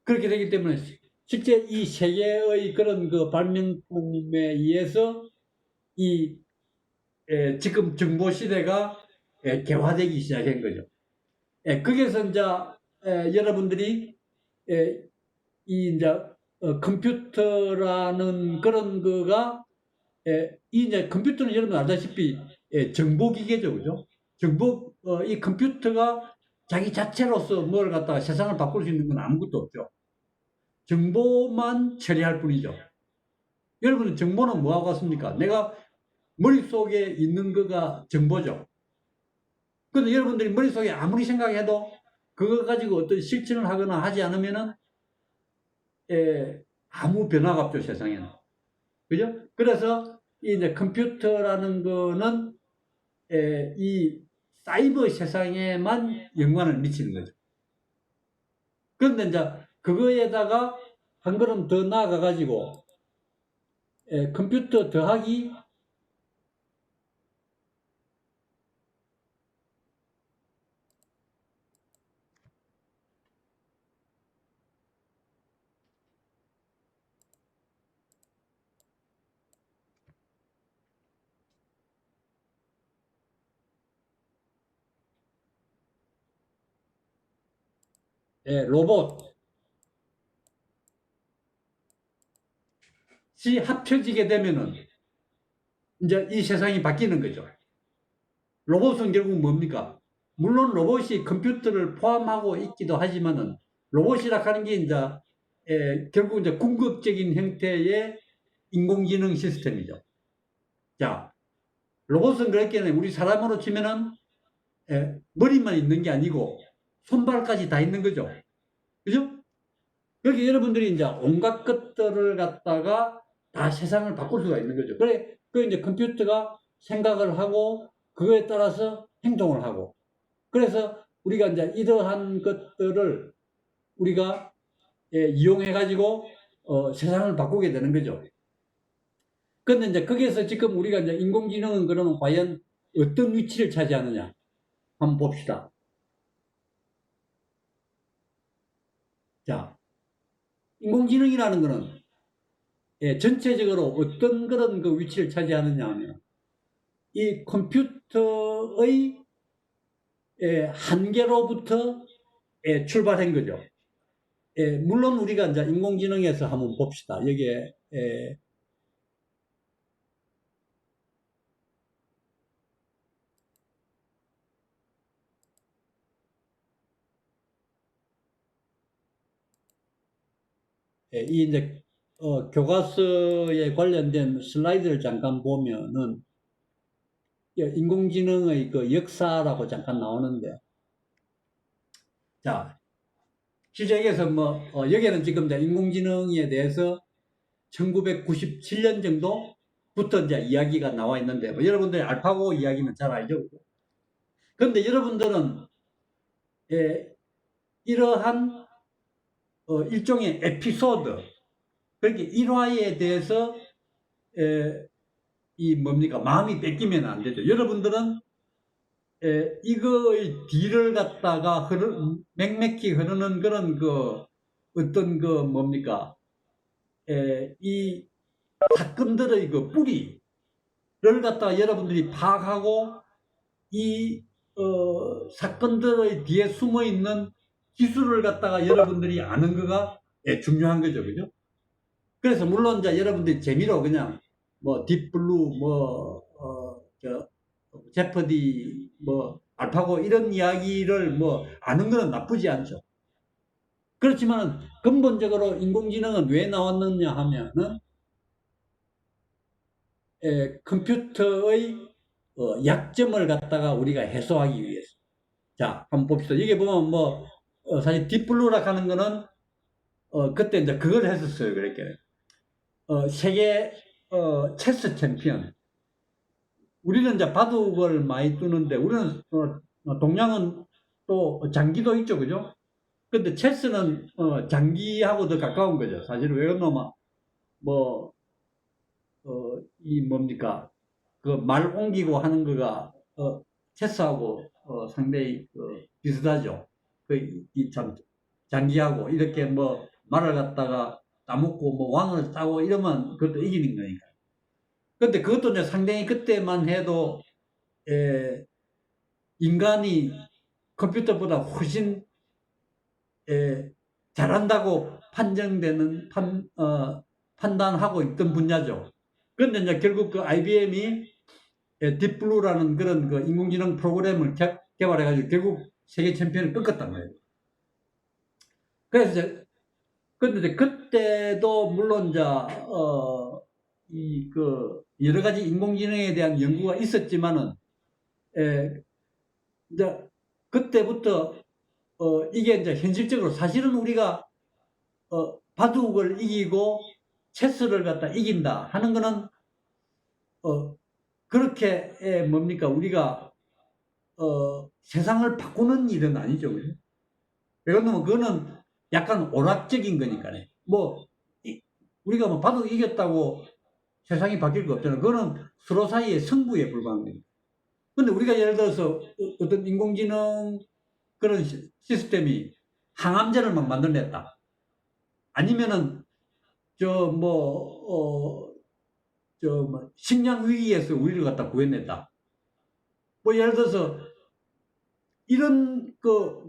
Speaker 1: 그렇게 되기 때문에 실제 이 세계의 그런 그 발명품에 의해서 이 지금 정보 시대가 개화되기 시작한 거죠. 거기에서 이제 여러분들이 이 이제 컴퓨터라는 그런 거가 이 이제 컴퓨터는 여러분 알다시피 정보기계죠, 그죠? 이 컴퓨터가 자기 자체로서 뭘 갖다가 세상을 바꿀 수 있는 건 아무것도 없죠. 정보만 처리할 뿐이죠. 여러분은 정보는 뭐하고 같습니까? 내가 머릿속에 있는 거가 정보죠. 그런데 여러분들이 머릿속에 아무리 생각해도 그거 가지고 어떤 실천을 하거나 하지 않으면은 아무 변화가 없죠, 세상에는. 그죠? 그래서 이제 컴퓨터라는 거는 이 사이버 세상에만 연관을 미치는 거죠. 그런데 이제 그거에다가 한 걸음 더 나아가 가지고 컴퓨터 더하기 로봇이 합쳐지게 되면은 이제 이 세상이 바뀌는 거죠. 로봇은 결국 뭡니까? 물론 로봇이 컴퓨터를 포함하고 있기도 하지만은 로봇이라 하는 게 이제 결국 이제 궁극적인 형태의 인공지능 시스템이죠. 자, 로봇은 그렇게는 우리 사람으로 치면은 머리만 있는 게 아니고 손발까지 다 있는 거죠. 그죠? 여기 여러분들이 이제 온갖 것들을 갖다가 다 세상을 바꿀 수가 있는 거죠. 그래, 그 이제 컴퓨터가 생각을 하고 그거에 따라서 행동을 하고 그래서 우리가 이제 이러한 것들을 우리가 이용해 가지고 세상을 바꾸게 되는 거죠. 근데 이제 거기에서 지금 우리가 이제 인공지능은 그러면 과연 어떤 위치를 차지하느냐 한번 봅시다. 자, 인공지능이라는 거는 전체적으로 어떤 그런 그 위치를 차지하느냐 하면 이 컴퓨터의 한계로부터 출발한 거죠. 물론 우리가 이제 인공지능에서 한번 봅시다. 여기에 이 이제 교과서에 관련된 슬라이드를 잠깐 보면은 인공지능의 그 역사라고 잠깐 나오는데, 자, 실제 여기에서 뭐 여기에는 지금 이제 인공지능에 대해서 1997년 정도부터 이제 이야기가 나와 있는데, 뭐 여러분들이 알파고 이야기는 잘 알죠. 그런데 여러분들은 이러한 일종의 에피소드, 그렇게 일화에 대해서 이 뭡니까 마음이 뺏기면 안 되죠. 여러분들은 이거의 뒤를 갖다가 맹맥히 흐르는 그런 그 어떤 그 뭡니까 이 사건들의 그 뿌리를 갖다가 여러분들이 파악하고 이 사건들의 뒤에 숨어 있는 기술을 갖다가 여러분들이 아는 거가 중요한 거죠, 그죠? 그래서 물론 이제 여러분들이 재미로 그냥 뭐 딥블루 제퍼디 뭐 알파고 이런 이야기를 뭐 아는 거는 나쁘지 않죠. 그렇지만 근본적으로 인공지능은 왜 나왔느냐 하면은 컴퓨터의 약점을 갖다가 우리가 해소하기 위해서. 자, 한번 봅시다. 여기 보면 뭐 사실 딥블루라 하는 거는 그때 이제 그걸 했었어요. 그렇게 세계 체스 챔피언. 우리는 이제 바둑을 많이 두는데 우리는 동양은 또 장기도 있죠, 그죠? 근데 체스는 장기하고 더 가까운 거죠. 사실 왜 그러냐면 뭐 이 뭡니까 그 말 옮기고 하는 거가 체스하고 상당히 비슷하죠. 참 장기하고 이렇게 뭐 말을 갖다가 따먹고 뭐 왕을 따고 이러면 그것도 이기는 거니까. 근데 그것도 이제 상당히 그때만 해도 인간이 컴퓨터보다 훨씬 잘한다고 판정되는 판단하고 있던 분야죠. 그런데 이제 결국 그 IBM이 딥블루라는 그런 그 인공지능 프로그램을 개발해가지고 결국 세계 챔피언을 꺾었단 말이에요. 그래서 이제 근데 이제 그때도 물론 이제 이 그 여러 가지 인공지능에 대한 연구가 있었지만은 이제 그때부터 이게 이제 현실적으로 사실은 우리가 바둑을 이기고 체스를 갖다 이긴다 하는 거는 그렇게 뭡니까 우리가 세상을 바꾸는 일은 아니죠. 그죠? 왜냐면 그거는 약간 오락적인 거니까요. 뭐 우리가 뭐 봐도 이겼다고 세상이 바뀔 거 없잖아요. 그거는 서로 사이의 승부에 불과한 거니까. 근데 우리가 예를 들어서 어떤 인공지능 그런 시스템이 항암제를 막 만들어냈다. 아니면은 식량 위기에서 우리를 갖다 구해냈다. 뭐 예를 들어서 이런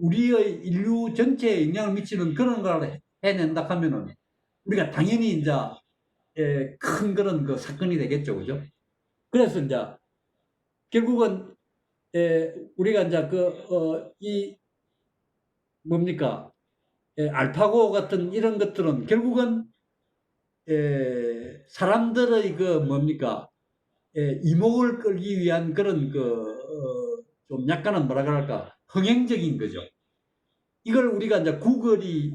Speaker 1: 우리의 인류 전체에 영향을 미치는 그런 걸 해낸다 하면은 우리가 당연히 이제 큰 그런 사건이 되겠죠, 그죠? 그래서 이제 결국은 우리가 이제 이 뭡니까 알파고 같은 이런 것들은 결국은 사람들의 뭡니까 이목을 끌기 위한 그런 좀 약간은 뭐라 그럴까 흥행적인 거죠. 이걸 우리가 이제 구글이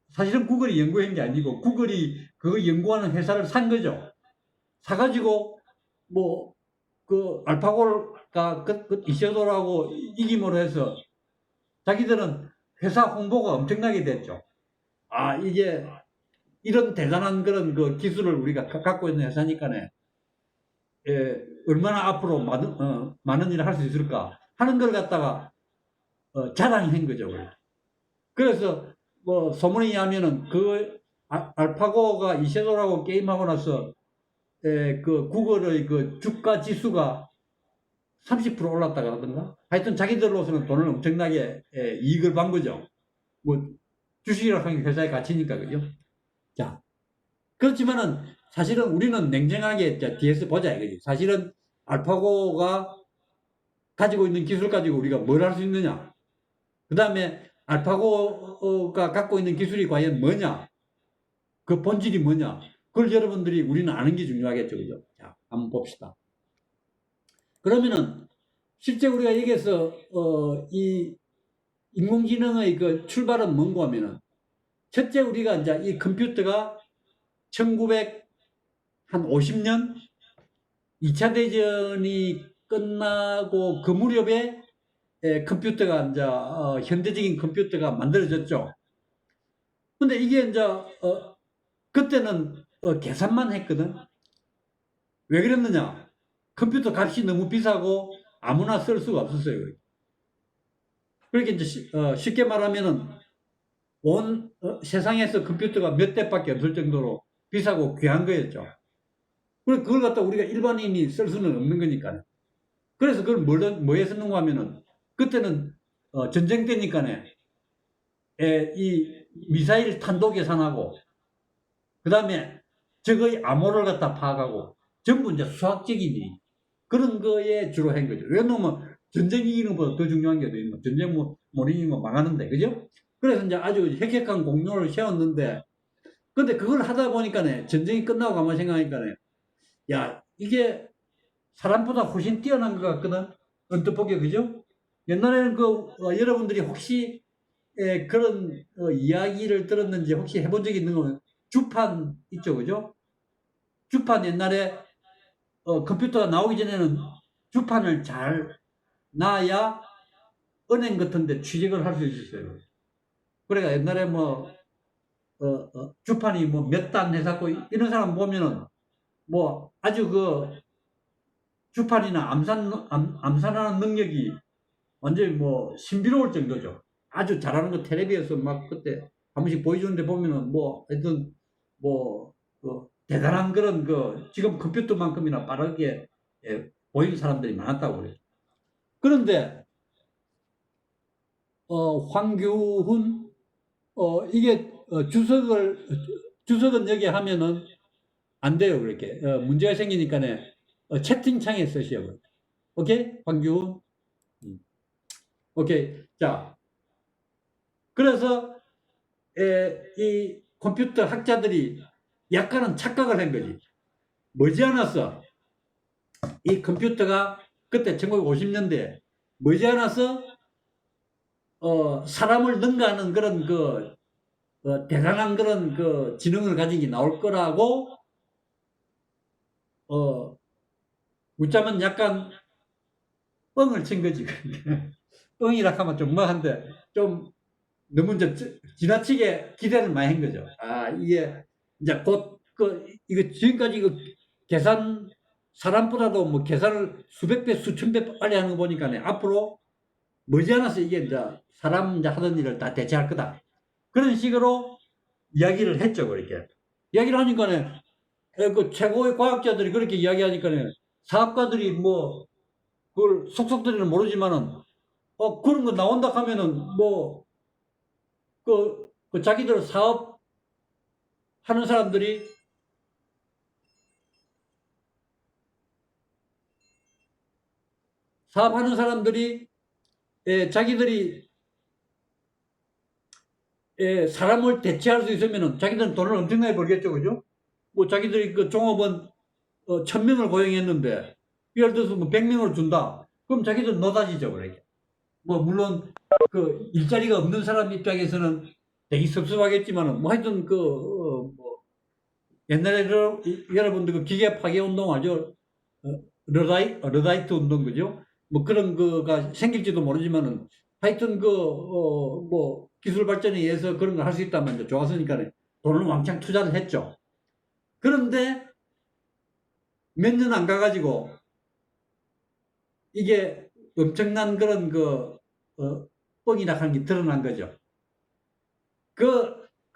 Speaker 1: 사실은 구글이 연구한 게 아니고 구글이 그거 연구하는 회사를 산 거죠. 사가지고 뭐 알파고가 이셔도라고 이김으로 해서 자기들은 회사 홍보가 엄청나게 됐죠. 아 이게 이런 대단한 그런 기술을 우리가 갖고 있는 회사니까네 얼마나 앞으로 많은 일을 할 수 있을까 하는 걸 갖다가 자랑한 거죠. 그래서 뭐 소문에 의하면은 알파고가 이셔도라고 게임하고 나서 구글의 주가 지수가 30% 올랐다가 하던가 하여튼 자기들로서는 돈을 엄청나게 이익을 본 거죠. 뭐 주식이라고 하는 게 회사의 가치니까 그죠. 자 그렇지만은 사실은 우리는 냉정하게 뒤에서 보자 이거지. 사실은 알파고가 가지고 있는 기술 가지고 우리가 뭘 할 수 있느냐. 그 다음에 알파고가 갖고 있는 기술이 과연 뭐냐. 그 본질이 뭐냐. 그걸 여러분들이 우리는 아는 게 중요하겠죠. 그죠? 자, 한번 봅시다. 그러면은 실제 우리가 여기서 이 인공지능의 출발은 뭔고 하면은 첫째 우리가 이제 이 컴퓨터가 1950년 2차 대전이 끝나고 그 무렵에 컴퓨터가 이제 현대적인 컴퓨터가 만들어졌죠. 근데 이게 이제 그때는 계산만 했거든. 왜 그랬느냐? 컴퓨터 값이 너무 비싸고 아무나 쓸 수가 없었어요. 그렇게 이제 쉽게 말하면은 온 세상에서 컴퓨터가 몇 대밖에 없을 정도로 비싸고 귀한 거였죠. 그걸 갖다 우리가 일반인이 쓸 수는 없는 거니까. 그래서 그걸 뭐에 쓰는가 하면은 그때는 전쟁 때니까네 이 미사일 탄도 계산하고 그 다음에 적의 암호를 갖다 파악하고 전부 이제 수학적인 일 그런 거에 주로 한 거죠. 왜냐면 전쟁 이기는 것보다 더 중요한 게 더 있는 전쟁 못 이기면 망하는데 그죠? 그래서 이제 아주 혁혁한 공로를 세웠는데 근데 그걸 하다 보니까네 전쟁이 끝나고 가만 생각하니까네 야 이게 사람보다 훨씬 뛰어난 것 같거든. 언뜻 보기에 그죠? 옛날에는 여러분들이 혹시 그런 이야기를 들었는지 혹시 해본 적이 있는 거면 주판 있죠, 그죠? 주판 옛날에 컴퓨터가 나오기 전에는 주판을 잘 놔야 은행 같은데 취직을 할 수 있었어요. 그러니까 옛날에 뭐 주판이 뭐 몇 단 해갖고 이런 사람 보면은 뭐 아주 주판이나 암산하는 능력이 완전히 뭐 신비로울 정도죠. 아주 잘하는 거 텔레비에서 막 그때 한 번씩 보여주는데 보면은 뭐 하여튼 뭐 대단한 그런 지금 컴퓨터만큼이나 빠르게 보이는 사람들이 많았다고 그래요. 그런데 황교훈 이게 주석은 여기 하면은 안 돼요. 그렇게 문제가 생기니까네 채팅창에 쓰시오. 오케이 황교훈. 오케이 자 그래서 이 컴퓨터 학자들이 약간은 착각을 한 거지. 머지않았어 이 컴퓨터가 그때 1950년대 머지않아서 사람을 능가하는 그런 대단한 그런 지능을 가진 게 나올 거라고 웃자면 약간 뻥을 친 거지. 뻥이라 하면 좀 뭐한데 좀 너무 이제 지나치게 기대를 많이 한 거죠. 아, 이게 이제 곧 이거 지금까지 이거 계산 사람보다도 뭐 계산을 수백 배, 수천 배 빨리 하는 거 보니까 앞으로 머지않아서 이게 이제 사람 이제 하던 일을 다 대체할 거다. 그런 식으로 이야기를 했죠, 그렇게. 이야기를 하니까는 그 최고의 과학자들이 그렇게 이야기하니까는 사업가들이 뭐 그걸 속속들이는 모르지만은 그런 거 나온다 하면은 뭐 그 자기들 사업하는 사람들이 자기들이 사람을 대체할 수 있으면은 자기들은 돈을 엄청나게 벌겠죠, 그죠? 뭐 자기들이 그 종업원 1000명을 고용했는데 예를 들어서 뭐 100명을 준다. 그럼 자기들 노다지죠, 그렇게. 뭐 물론 그 일자리가 없는 사람 입장에서는 되게 섭섭하겠지만은 뭐 하여튼 뭐 옛날에 여러분들 그 기계 파괴 운동 알죠? 러다이트 운동 그죠? 뭐 그런 거가 생길지도 모르지만은 하여튼 뭐 기술 발전에 의해서 그런 걸 할 수 있다면 이제 좋았으니까 돈을 왕창 투자를 했죠. 그런데 몇 년 안 가가지고 이게 엄청난 그런 뻥이라 하는 게 드러난 거죠.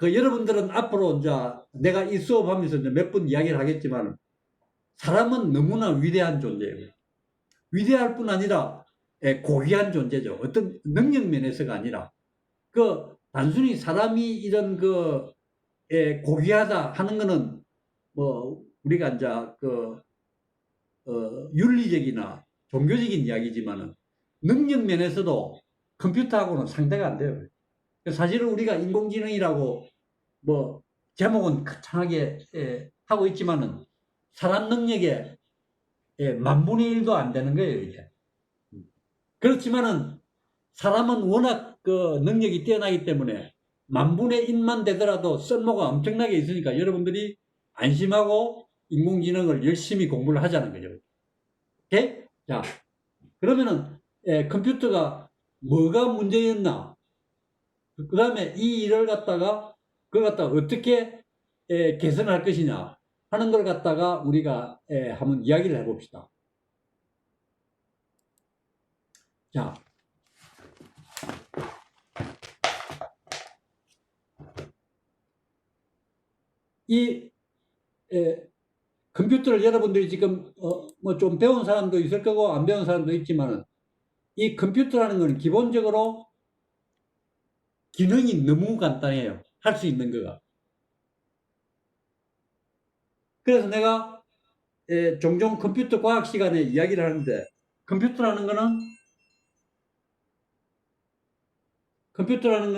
Speaker 1: 여러분들은 앞으로 이제 내가 이 수업하면서 몇 번 이야기를 하겠지만 사람은 너무나 위대한 존재예요. 위대할 뿐 아니라 고귀한 존재죠. 어떤 능력 면에서가 아니라 단순히 사람이 이런 고귀하다 하는 거는 뭐 우리가 이제 윤리적이나 종교적인 이야기지만은 능력 면에서도 컴퓨터하고는 상대가 안 돼요. 사실은 우리가 인공지능이라고 뭐 제목은 거창하게 하고 있지만은 사람 능력의 만분의 1도 안 되는 거예요, 이게. 그렇지만은 사람은 워낙 그 능력이 뛰어나기 때문에 만분의 1만 되더라도 쓸모가 엄청나게 있으니까 여러분들이 안심하고 인공지능을 열심히 공부를 하자는 거죠. 오케이? 자, 그러면은 컴퓨터가 뭐가 문제였나? 그 다음에 이 일을 그걸 갖다가 어떻게 개선할 것이냐 하는 걸 갖다가 우리가 한번 이야기를 해봅시다. 자, 이 컴퓨터를 여러분들이 지금 뭐 좀 배운 사람도 있을 거고 안 배운 사람도 있지만은 이 컴퓨터라는 것은 기본적으로 기능이 너무 간단해요. 할 수 있는 거가. 그래서 내가 종종 컴퓨터 과학 시간에 이야기를 하는데 컴퓨터라는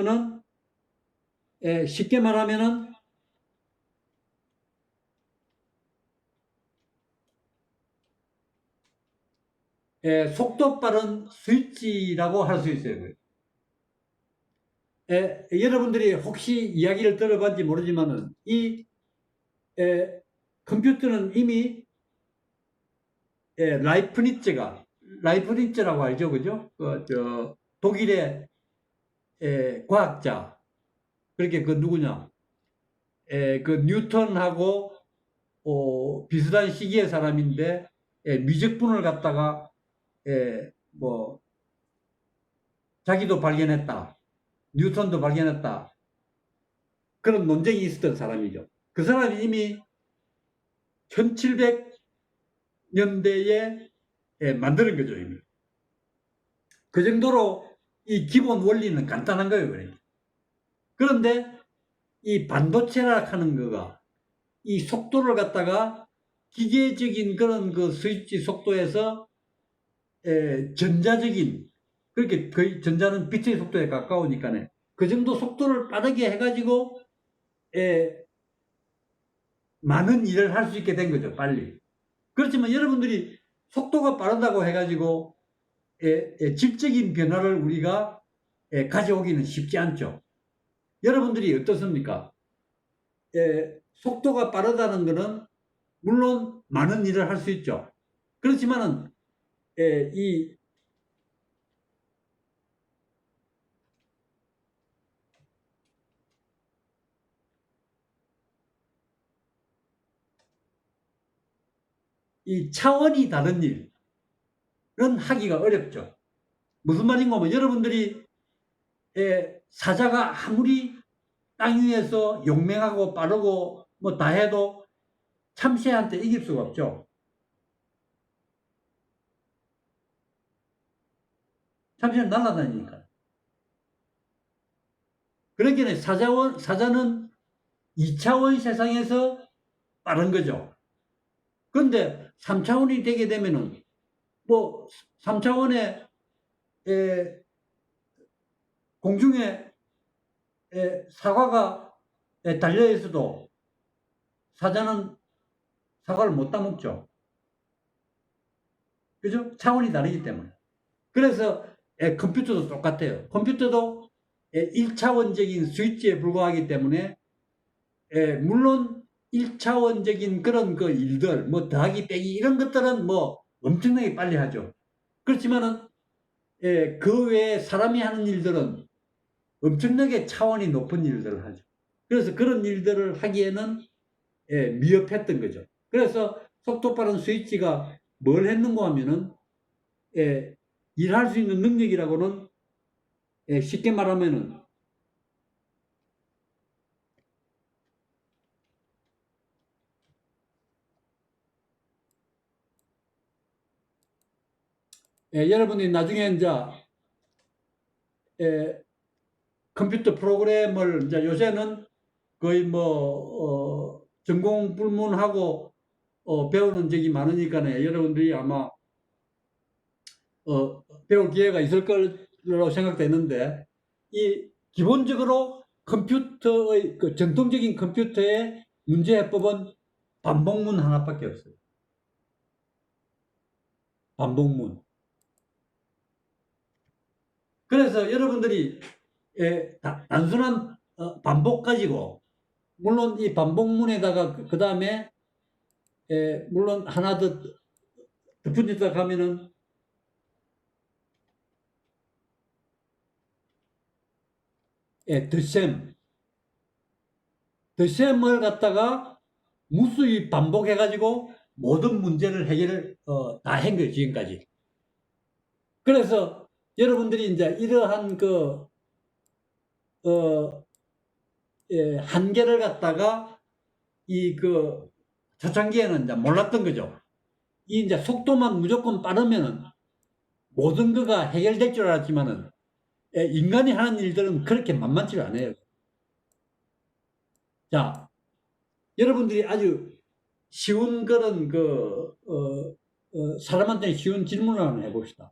Speaker 1: 거는 쉽게 말하면은 속도 빠른 스위치라고 할 수 있어요. 여러분들이 혹시 이야기를 들어봤는지 모르지만은 이 컴퓨터는 이미 라이프니츠라고 알죠, 그죠? 독일의 과학자, 그렇게 누구냐? 뉴턴하고 비슷한 시기의 사람인데 미적분을 갖다가 뭐 자기도 발견했다. 뉴턴도 발견했다. 그런 논쟁이 있었던 사람이죠. 그 사람이 이미 1700년대에 만드는 거죠, 이미. 그 정도로 이 기본 원리는 간단한 거예요, 그러니까. 그런데 이 반도체라 하는 거가 이 속도를 갖다가 기계적인 그런 스위치 속도에서 전자적인, 그렇게 거의 전자는 빛의 속도에 가까우니까 그 정도 속도를 빠르게 해가지고 많은 일을 할 수 있게 된 거죠, 빨리. 그렇지만 여러분들이 속도가 빠르다고 해가지고 질적인 변화를 우리가 가져오기는 쉽지 않죠. 여러분들이 어떻습니까? 속도가 빠르다는 것은 물론 많은 일을 할 수 있죠. 그렇지만은 이 차원이 다른 일은 하기가 어렵죠. 무슨 말인가 하면 여러분들이 사자가 아무리 땅 위에서 용맹하고 빠르고 뭐 다 해도 참새한테 이길 수가 없죠. 참새는 날아다니니까. 그러니까 사자는 2차원 세상에서 빠른 거죠. 그런데 3차원이 되게 되면은 뭐 3차원의 공중에 사과가 달려 있어도 사자는 사과를 못 따먹죠. 그죠? 차원이 다르기 때문에. 그래서 컴퓨터도 똑같아요. 컴퓨터도 1차원적인 스위치에 불과하기 때문에 물론 1차원적인 그런 그 일들, 뭐 더하기 빼기 이런 것들은 뭐 엄청나게 빨리 하죠. 그렇지만은 그 외에 사람이 하는 일들은 엄청나게 차원이 높은 일들을 하죠. 그래서 그런 일들을 하기에는 미흡했던 거죠. 그래서 속도 빠른 스위치가 뭘 했는가 하면은 일할 수 있는 능력이라고는 쉽게 말하면은 여러분이 나중에 이제 컴퓨터 프로그램을 이제 요새는 거의 뭐 전공 불문하고 배우는 적이 많으니까요. 여러분들이 아마 배울 기회가 있을 거라고 생각되는데 이 기본적으로 컴퓨터의 그 전통적인 컴퓨터의 문제 해법은 반복문 하나밖에 없어요. 반복문. 그래서 여러분들이 단순한 반복 가지고 물론 이 반복문에다가 그 다음에 물론 하나 더 덧붙였다 가면은 더셈을 갖다가 무수히 반복해 가지고 모든 문제를 해결을 다 한 거예요, 지금까지. 그래서 여러분들이 이제 이러한 그 한계를 갖다가 이 그 초창기에는 이제 몰랐던 거죠. 이 이제 속도만 무조건 빠르면은 모든 거가 해결될 줄 알았지만은 인간이 하는 일들은 그렇게 만만치가 않아요. 자, 여러분들이 아주 쉬운 그런 사람한테 쉬운 질문을 한번 해봅시다.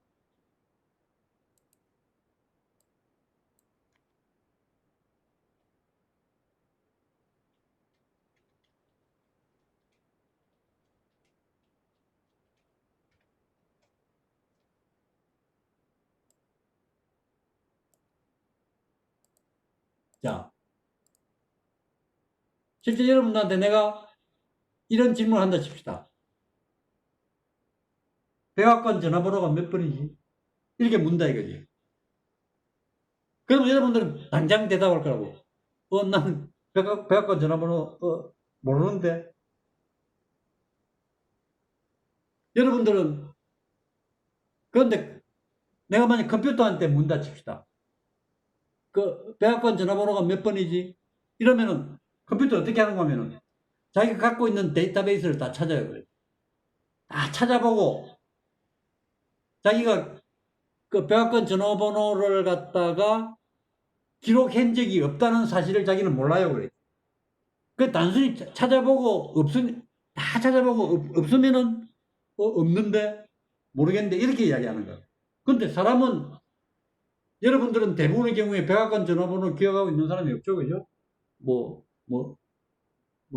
Speaker 1: 자, 실제 여러분들한테 내가 이런 질문을 한다 칩시다. 백악관 전화번호가 몇 번이지? 이렇게 묻는다 이거지. 그러면 여러분들은 당장 대답할 거라고. 나는 백악관 전화번호 모르는데. 여러분들은 그런데 내가 만약 컴퓨터한테 묻는다 칩시다. 그 백악관 전화번호가 몇 번이지? 이러면은 컴퓨터 어떻게 하는 거면은 자기가 갖고 있는 데이터베이스를 다 찾아요. 다 찾아보고 자기가 그 백악관 전화번호를 갖다가 기록한 적이 없다는 사실을 자기는 몰라요. 그래. 그 단순히 찾아보고 다 찾아보고 없으면은 없는데 모르겠는데 이렇게 이야기하는 거예요. 근데 사람은 여러분들은 대부분의 경우에 백악관 전화번호 기억하고 있는 사람이 없죠, 그죠? 뭐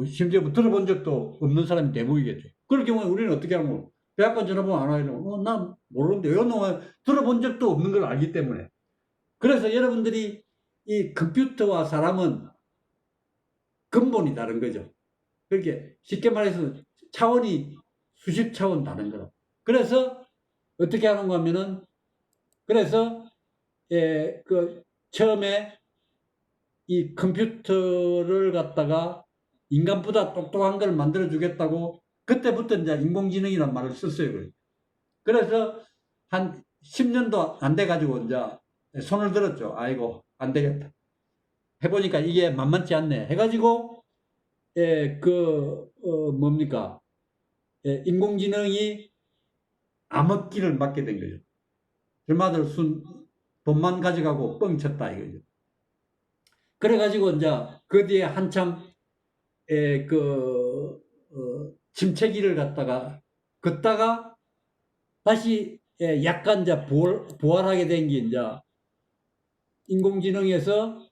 Speaker 1: 심지어 뭐 들어본 적도 없는 사람이 대부분이겠죠. 그럴 경우에 우리는 어떻게 하는 백악관 전화번호 안 하려고 난 모르는데 요 놈은 들어본 적도 없는 걸 알기 때문에. 그래서 여러분들이 이 컴퓨터와 사람은 근본이 다른 거죠. 그렇게 쉽게 말해서 차원이 수십 차원 다른 거라. 그래서 어떻게 하는가 하면은, 그래서 처음에 이 컴퓨터를 갖다가 인간보다 똑똑한 걸 만들어 주겠다고 그때부터 이제 인공지능이라는 말을 썼어요. 그래서 한 10년도 안 돼 가지고 이제 손을 들었죠. 아이고 안 되겠다. 해보니까 이게 만만치 않네. 해가지고 뭡니까? 인공지능이 암흑기를 맞게 된 거죠. 얼마들 돈만 가져가고 뻥쳤다 이거죠. 그래가지고 이제 그 뒤에 한참 침체기를 갖다가 걷다가 다시 약간 이제 부활하게 된 게 이제 인공지능에서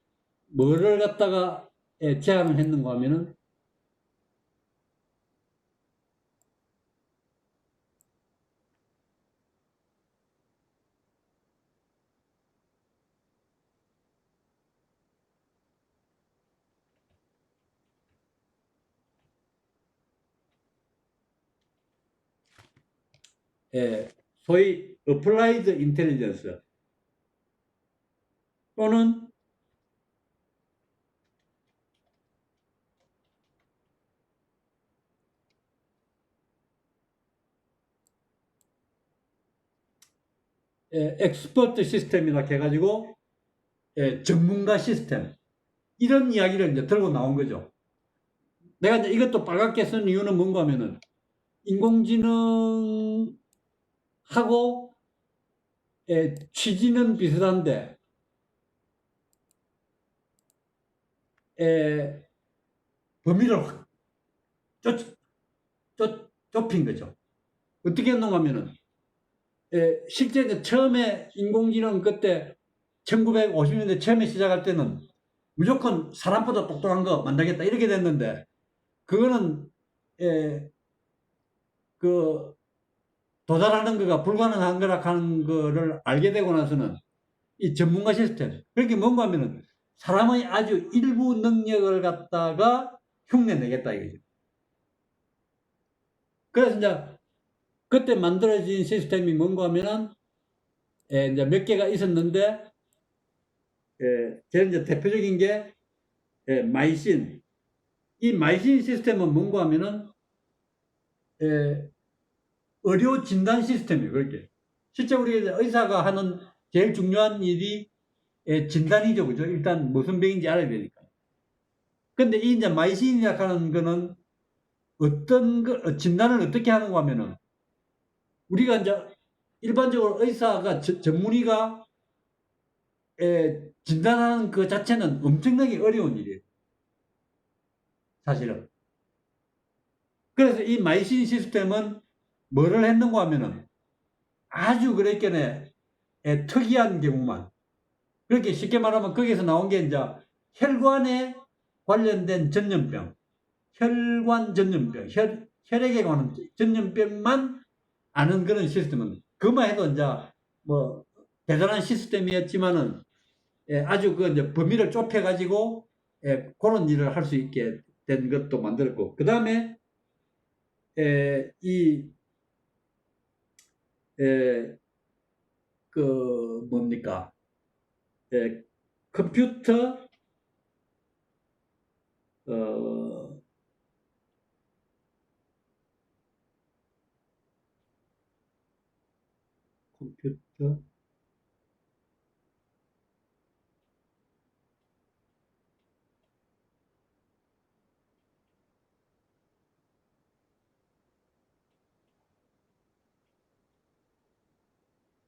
Speaker 1: 뭐를 갖다가 제안을 했는가 하면은 소위 어플라이드 인텔리전스 또는 엑스퍼트 시스템이라 해가지고 전문가 시스템 이런 이야기를 이제 들고 나온 거죠. 내가 이제 이것도 빨갛게 쓴 이유는 뭔가 하면은 인공지능하고 취지는 비슷한데 범위를 확 좁힌 거죠. 어떻게 했는가 하면은 실제 처음에 인공지능 그때 1950년대 처음에 시작할 때는 무조건 사람보다 똑똑한 거 만들겠다 이렇게 됐는데 그거는 도달하는 거가 불가능한 거라 하는 거를 알게 되고 나서는 이 전문가 시스템 그렇게 뭔가 하면은 사람의 아주 일부 능력을 갖다가 흉내내겠다 이거죠. 그래서 이제 그때 만들어진 시스템이 뭔가 하면은 이제 몇 개가 있었는데 제일 이제 대표적인 게 마이신. 이 마이신 시스템은 뭔가 하면은 의료 진단 시스템이에요. 그렇게 실제 우리 의사가 하는 제일 중요한 일이 진단이죠, 그죠? 일단 무슨 병인지 알아야 되니까. 근데 이 이제 마이신이라고 하는 거는 진단을 어떻게 하는가 하면은 우리가 이제 일반적으로 의사가 전문의가 진단하는 그 자체는 엄청나게 어려운 일이에요. 사실은. 그래서 이 마이신 시스템은 뭐를 했는가 하면은 아주 그랬겠네 특이한 경우만 그렇게 쉽게 말하면 거기서 나온 게 이제 혈관에 관련된 전염병, 혈관 전염병, 혈액에 관한 전염병만 아는 그런 시스템은 그만 해도 이제 뭐 대단한 시스템이었지만은 아주 그 이제 범위를 좁혀 가지고 그런 일을 할 수 있게 된 것도 만들었고 그 다음에 이 뭡니까 컴퓨터 컴퓨터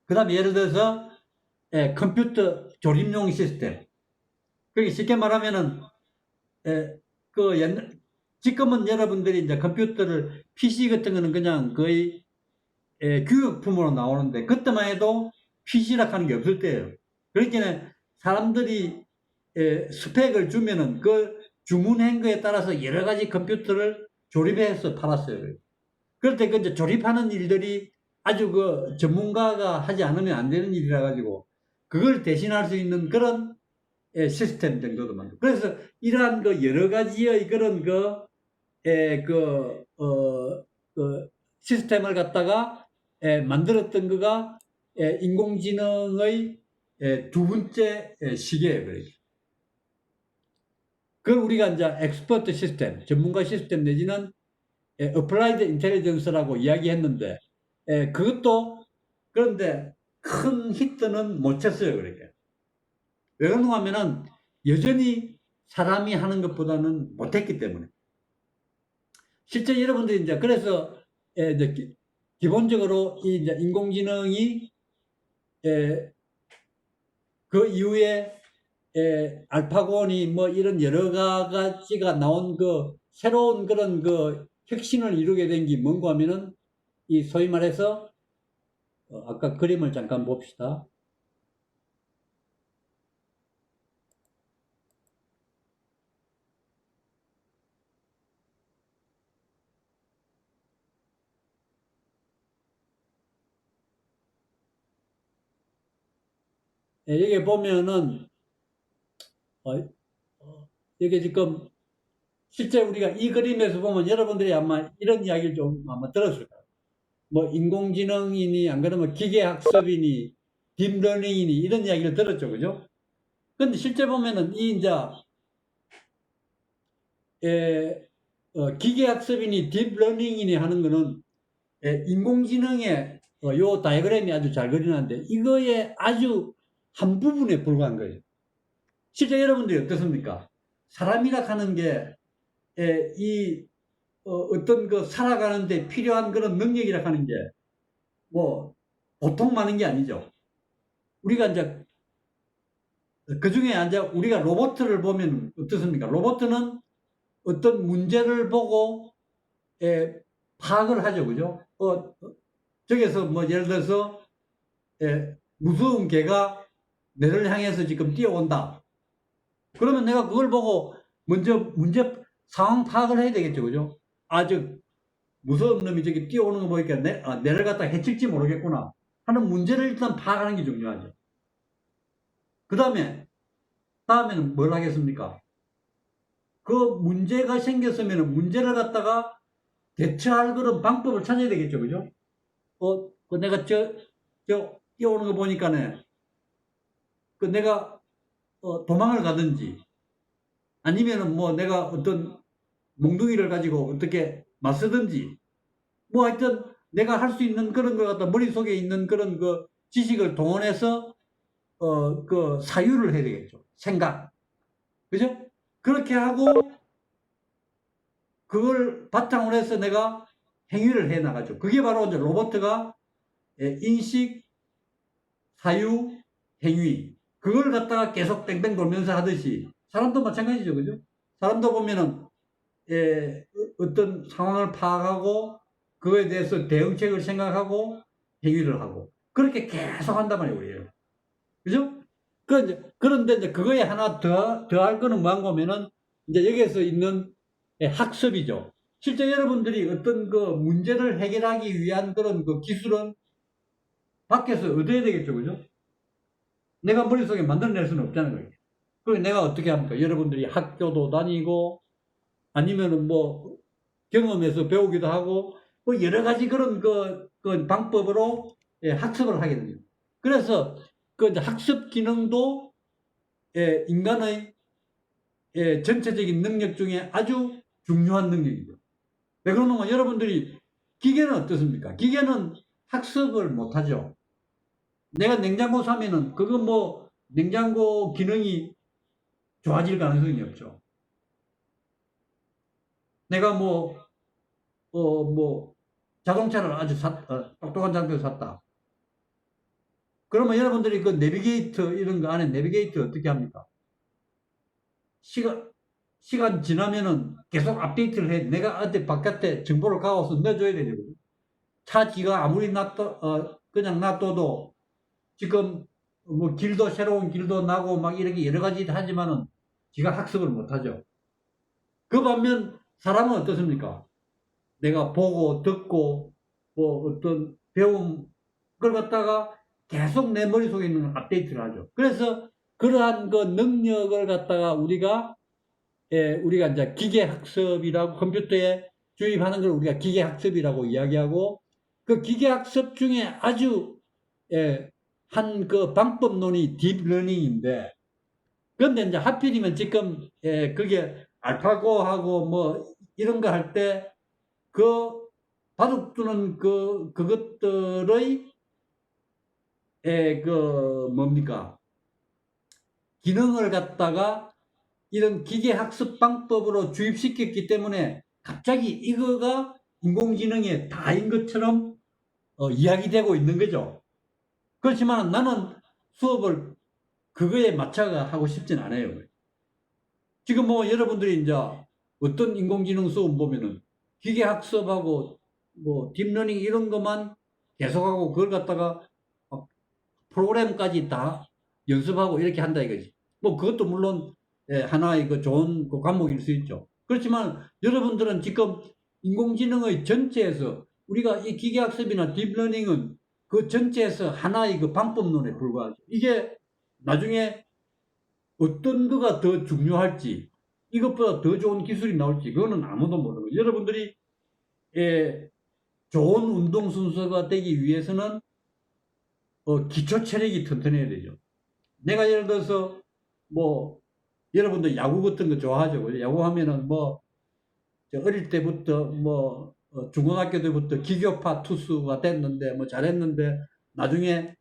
Speaker 1: 그 다음에 예를 들어서 컴퓨터 조립용 시스템 그게 쉽게 말하면은 지금은 여러분들이 이제 컴퓨터를 PC 같은 거는 그냥 거의 교육품으로 나오는데 그때만 해도 PC라 하는 게 없을 때예요. 그러니까 사람들이 스펙을 주면은 그 주문한 거에 따라서 여러 가지 컴퓨터를 조립해서 팔았어요. 그럴 때 그 이제 조립하는 일들이 아주 그 전문가가 하지 않으면 안 되는 일이라 가지고 그걸 대신할 수 있는 그런 시스템 정도도 만들고 그래서 이러한 그 여러 가지의 그런 시스템을 갖다가 만들었던 거가 인공지능의 두 번째 시계예요. 그러니까. 그걸 우리가 이제 엑스퍼트 시스템, 전문가 시스템 내지는 어플라이드 인텔리전스라고 이야기했는데, 그것도 그런데 큰 히트는 못 쳤어요. 그러니까. 왜 그런가 하면은 여전히 사람이 하는 것보다는 못했기 때문에. 실제 여러분들이 이제 그래서 이제 기본적으로 이 이제 인공지능이 그 이후에 알파고니 뭐 이런 여러 가지가 나온 그 새로운 그런 그 혁신을 이루게 된 게 뭔가 하면은 이 소위 말해서 아까 그림을 잠깐 봅시다. 여기 보면은 여기 지금 실제 우리가 이 그림에서 보면 여러분들이 아마 이런 이야기를 좀 아마 들었을 거예요. 뭐 인공지능이니 안 그러면 기계학습이니 딥러닝이니 이런 이야기를 들었죠, 그죠? 근데 실제 보면은 이 이제 기계학습이니 딥러닝이니 하는 거는 인공지능의 요 다이어그램이 아주 잘 그리는데 이거의 아주 한 부분에 불과한 거예요. 실제 여러분들이 어떻습니까? 사람이라 하는 게 어떤 그 살아가는데 필요한 그런 능력이라 하는 게 뭐 보통 많은 게 아니죠. 우리가 이제 그 중에 이제 우리가 로봇을 보면 어떻습니까? 로봇은 어떤 문제를 보고 파악을 하죠, 그죠? 저기서 뭐 예를 들어서 무서운 개가 내를 향해서 지금 뛰어온다. 그러면 내가 그걸 보고 먼저 문제 상황 파악을 해야 되겠죠, 그죠? 아주 무서운 놈이 저기 뛰어오는 거 보니까 내를 갖다 해칠지 모르겠구나 하는 문제를 일단 파악하는 게 중요하죠. 그 다음에는 뭘 하겠습니까? 그 문제가 생겼으면 문제를 갖다가 대처할 그런 방법을 찾아야 되겠죠, 그죠? 내가 뛰어오는 거 보니까네, 내가 도망을 가든지 아니면은 뭐 내가 어떤 몽둥이를 가지고 어떻게 맞서든지 뭐 하여튼 내가 할 수 있는 그런 걸 갖다 머릿속에 있는 그런 그 지식을 동원해서 그 사유를 해야 되겠죠. 생각. 그죠? 그렇게 하고 그걸 바탕으로 해서 내가 행위를 해 나가죠. 그게 바로 이제 로봇가 인식, 사유, 행위. 그걸 갖다가 계속 땡땡 돌면서 하듯이 사람도 마찬가지죠. 그죠? 사람도 보면은 어떤 상황을 파악하고 그거에 대해서 대응책을 생각하고 행위를 하고 그렇게 계속 한단 말이에요. 우리예요. 그죠? 그런데 이제 그거에 하나 더할 거는 뭐한가 하면은 이제 여기에서 있는 학습이죠. 실제 여러분들이 어떤 그 문제를 해결하기 위한 그런 그 기술은 밖에서 얻어야 되겠죠. 그죠? 내가 머릿속에 만들어낼 수는 없잖아요. 거예요. 그럼 내가 어떻게 합니까? 여러분들이 학교도 다니고 아니면은 뭐 경험에서 배우기도 하고 뭐 여러 가지 그런 그 방법으로 학습을 하게 됩니다. 그래서 그 학습 기능도 인간의 전체적인 능력 중에 아주 중요한 능력이죠. 왜 그러냐면 여러분들이 기계는 어떻습니까? 기계는 학습을 못하죠. 내가 냉장고 사면은 그건 뭐 냉장고 기능이 좋아질 가능성이 없죠. 내가 뭐 자동차를 아주 똑똑한 상태로 샀다. 그러면 여러분들이 그 내비게이터 이런 거 안에 내비게이터 어떻게 합니까? 시간 지나면은 계속 업데이트를 해. 내가 어디 바깥에 정보를 가고서 넣어줘야 되죠. 차 지가 아무리 그냥 놔둬도 지금 뭐 새로운 길도 나고 막 이렇게 여러 가지 하지만은 지가 학습을 못 하죠. 그 반면 사람은 어떻습니까? 내가 보고 듣고 뭐 어떤 배움 그걸 갖다가 계속 내 머릿속에 있는 걸 업데이트를 하죠. 그래서 그러한 그 능력을 갖다가 우리가 이제 기계학습이라고 컴퓨터에 주입하는 걸 우리가 기계학습이라고 이야기하고 그 기계학습 중에 아주 한 그 방법론이 딥러닝인데, 그런데 이제 하필이면 지금 그게 알파고하고 뭐 이런 거 할 때 그 바둑두는 그것들의 그 뭡니까 기능을 갖다가 이런 기계 학습 방법으로 주입시켰기 때문에 갑자기 이거가 인공지능의 다인 것처럼 이야기되고 있는 거죠. 그렇지만 나는 수업을 그거에 맞춰가 하고 싶진 않아요. 지금 뭐 여러분들이 이제 어떤 인공지능 수업 보면은 기계 학습하고 뭐 딥러닝 이런 것만 계속하고 그걸 갖다가 프로그램까지 다 연습하고 이렇게 한다 이거지. 뭐 그것도 물론 하나의 그 좋은 그 과목일 수 있죠. 그렇지만 여러분들은 지금 인공지능의 전체에서 우리가 이 기계학습이나 딥러닝은 그 전체에서 하나의 그 방법론에 불과하죠. 이게 나중에 어떤 거가 더 중요할지 이것보다 더 좋은 기술이 나올지 그거는 아무도 모르고 여러분들이 좋은 운동선수가 되기 위해서는 기초 체력이 튼튼해야 되죠. 내가 예를 들어서 뭐 여러분들 야구 같은 거 좋아하죠. 야구 하면은 뭐 어릴 때부터 뭐 중고등학교 때부터 기교파 투수가 됐는데 뭐 잘했는데 나중에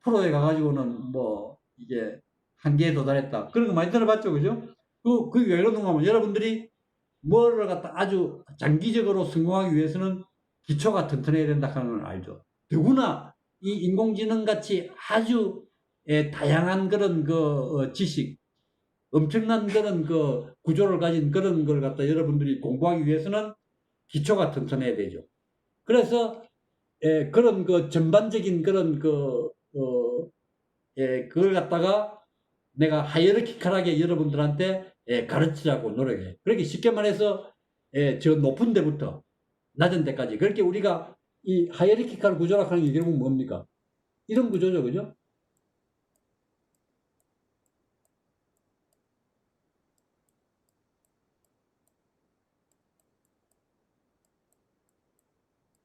Speaker 1: 프로에 가가지고는 뭐 이게 한계에 도달했다. 그런 거 많이 들어봤죠, 그죠? 그게 왜 그러는가 하면 여러분들이 뭐를 갖다 아주 장기적으로 성공하기 위해서는 기초가 튼튼해야 된다 하는 걸 알죠. 더구나 이 인공지능 같이 아주 다양한 그런 그 지식, 엄청난 그런 그 구조를 가진 그런 걸 갖다 여러분들이 공부하기 위해서는 기초가 튼튼해야 되죠. 그래서 그런 그 전반적인 그런 그걸 갖다가 내가 하이어르키컬하게 여러분들한테 가르치자고 노력해. 그렇게 쉽게 말해서 저 높은 데부터 낮은 데까지. 그렇게 우리가 이 하이어르키컬 구조라 하는 게 결국 뭡니까? 이런 구조죠, 그죠?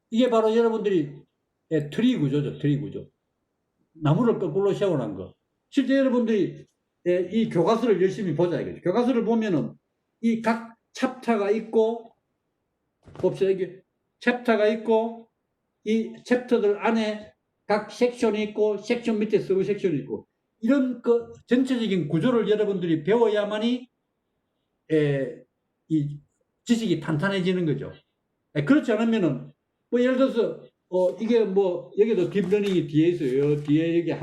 Speaker 1: 이게 바로 여러분들이 트리 구조죠, 트리 구조. 나무를 거꾸로 세워놓은 거. 실제 여러분들이 이 교과서를 열심히 보자 이거죠. 교과서를 보면은 이 각 챕터가 있고 봅시다. 이게 챕터가 있고 이 챕터들 안에 각 섹션이 있고 섹션 밑에 서브 섹션이 있고 이런 그 전체적인 구조를 여러분들이 배워야만이 이 지식이 탄탄해지는 거죠. 그렇지 않으면은 뭐 예를 들어서 이게 뭐 여기도 딥러닝이 뒤에 있어요. 뒤에 여기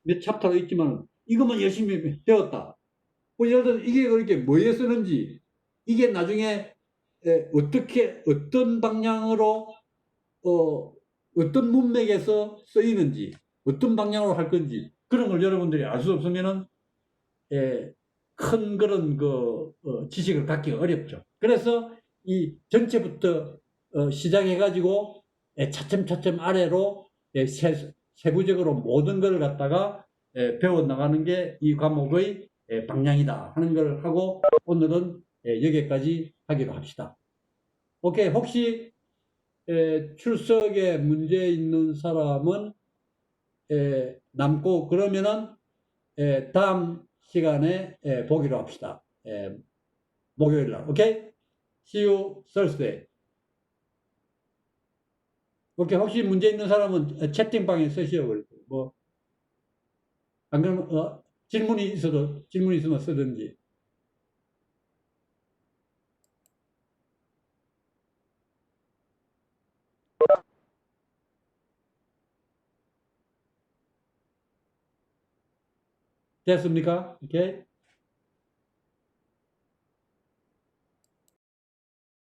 Speaker 1: 몇 챕터가 있지만 이것만 열심히 배웠다. 뭐 예를 들어서 이게 그렇게 뭐에 쓰는지 이게 나중에 어떻게 어떤 방향으로 어떤 문맥에서 쓰이는지 어떤 방향으로 할 건지 그런 걸 여러분들이 알 수 없으면은 큰 그런 지식을 갖기가 어렵죠. 그래서 이 전체부터 시작해 가지고 차츰차츰 아래로 세부적으로 모든 걸 갖다가 배워 나가는 게 이 과목의 방향이다 하는 걸 하고 오늘은 여기까지 하기로 합시다. 오케이. 혹시 출석에 문제 있는 사람은 남고 그러면은 다음 시간에 보기로 합시다. 목요일 날. 오케이? See you Thursday. 오케이. 혹시 문제 있는 사람은 채팅방에 쓰시오. 뭐, 안 그러면, 질문이 있으면 쓰든지. 됐습니까? 오케이?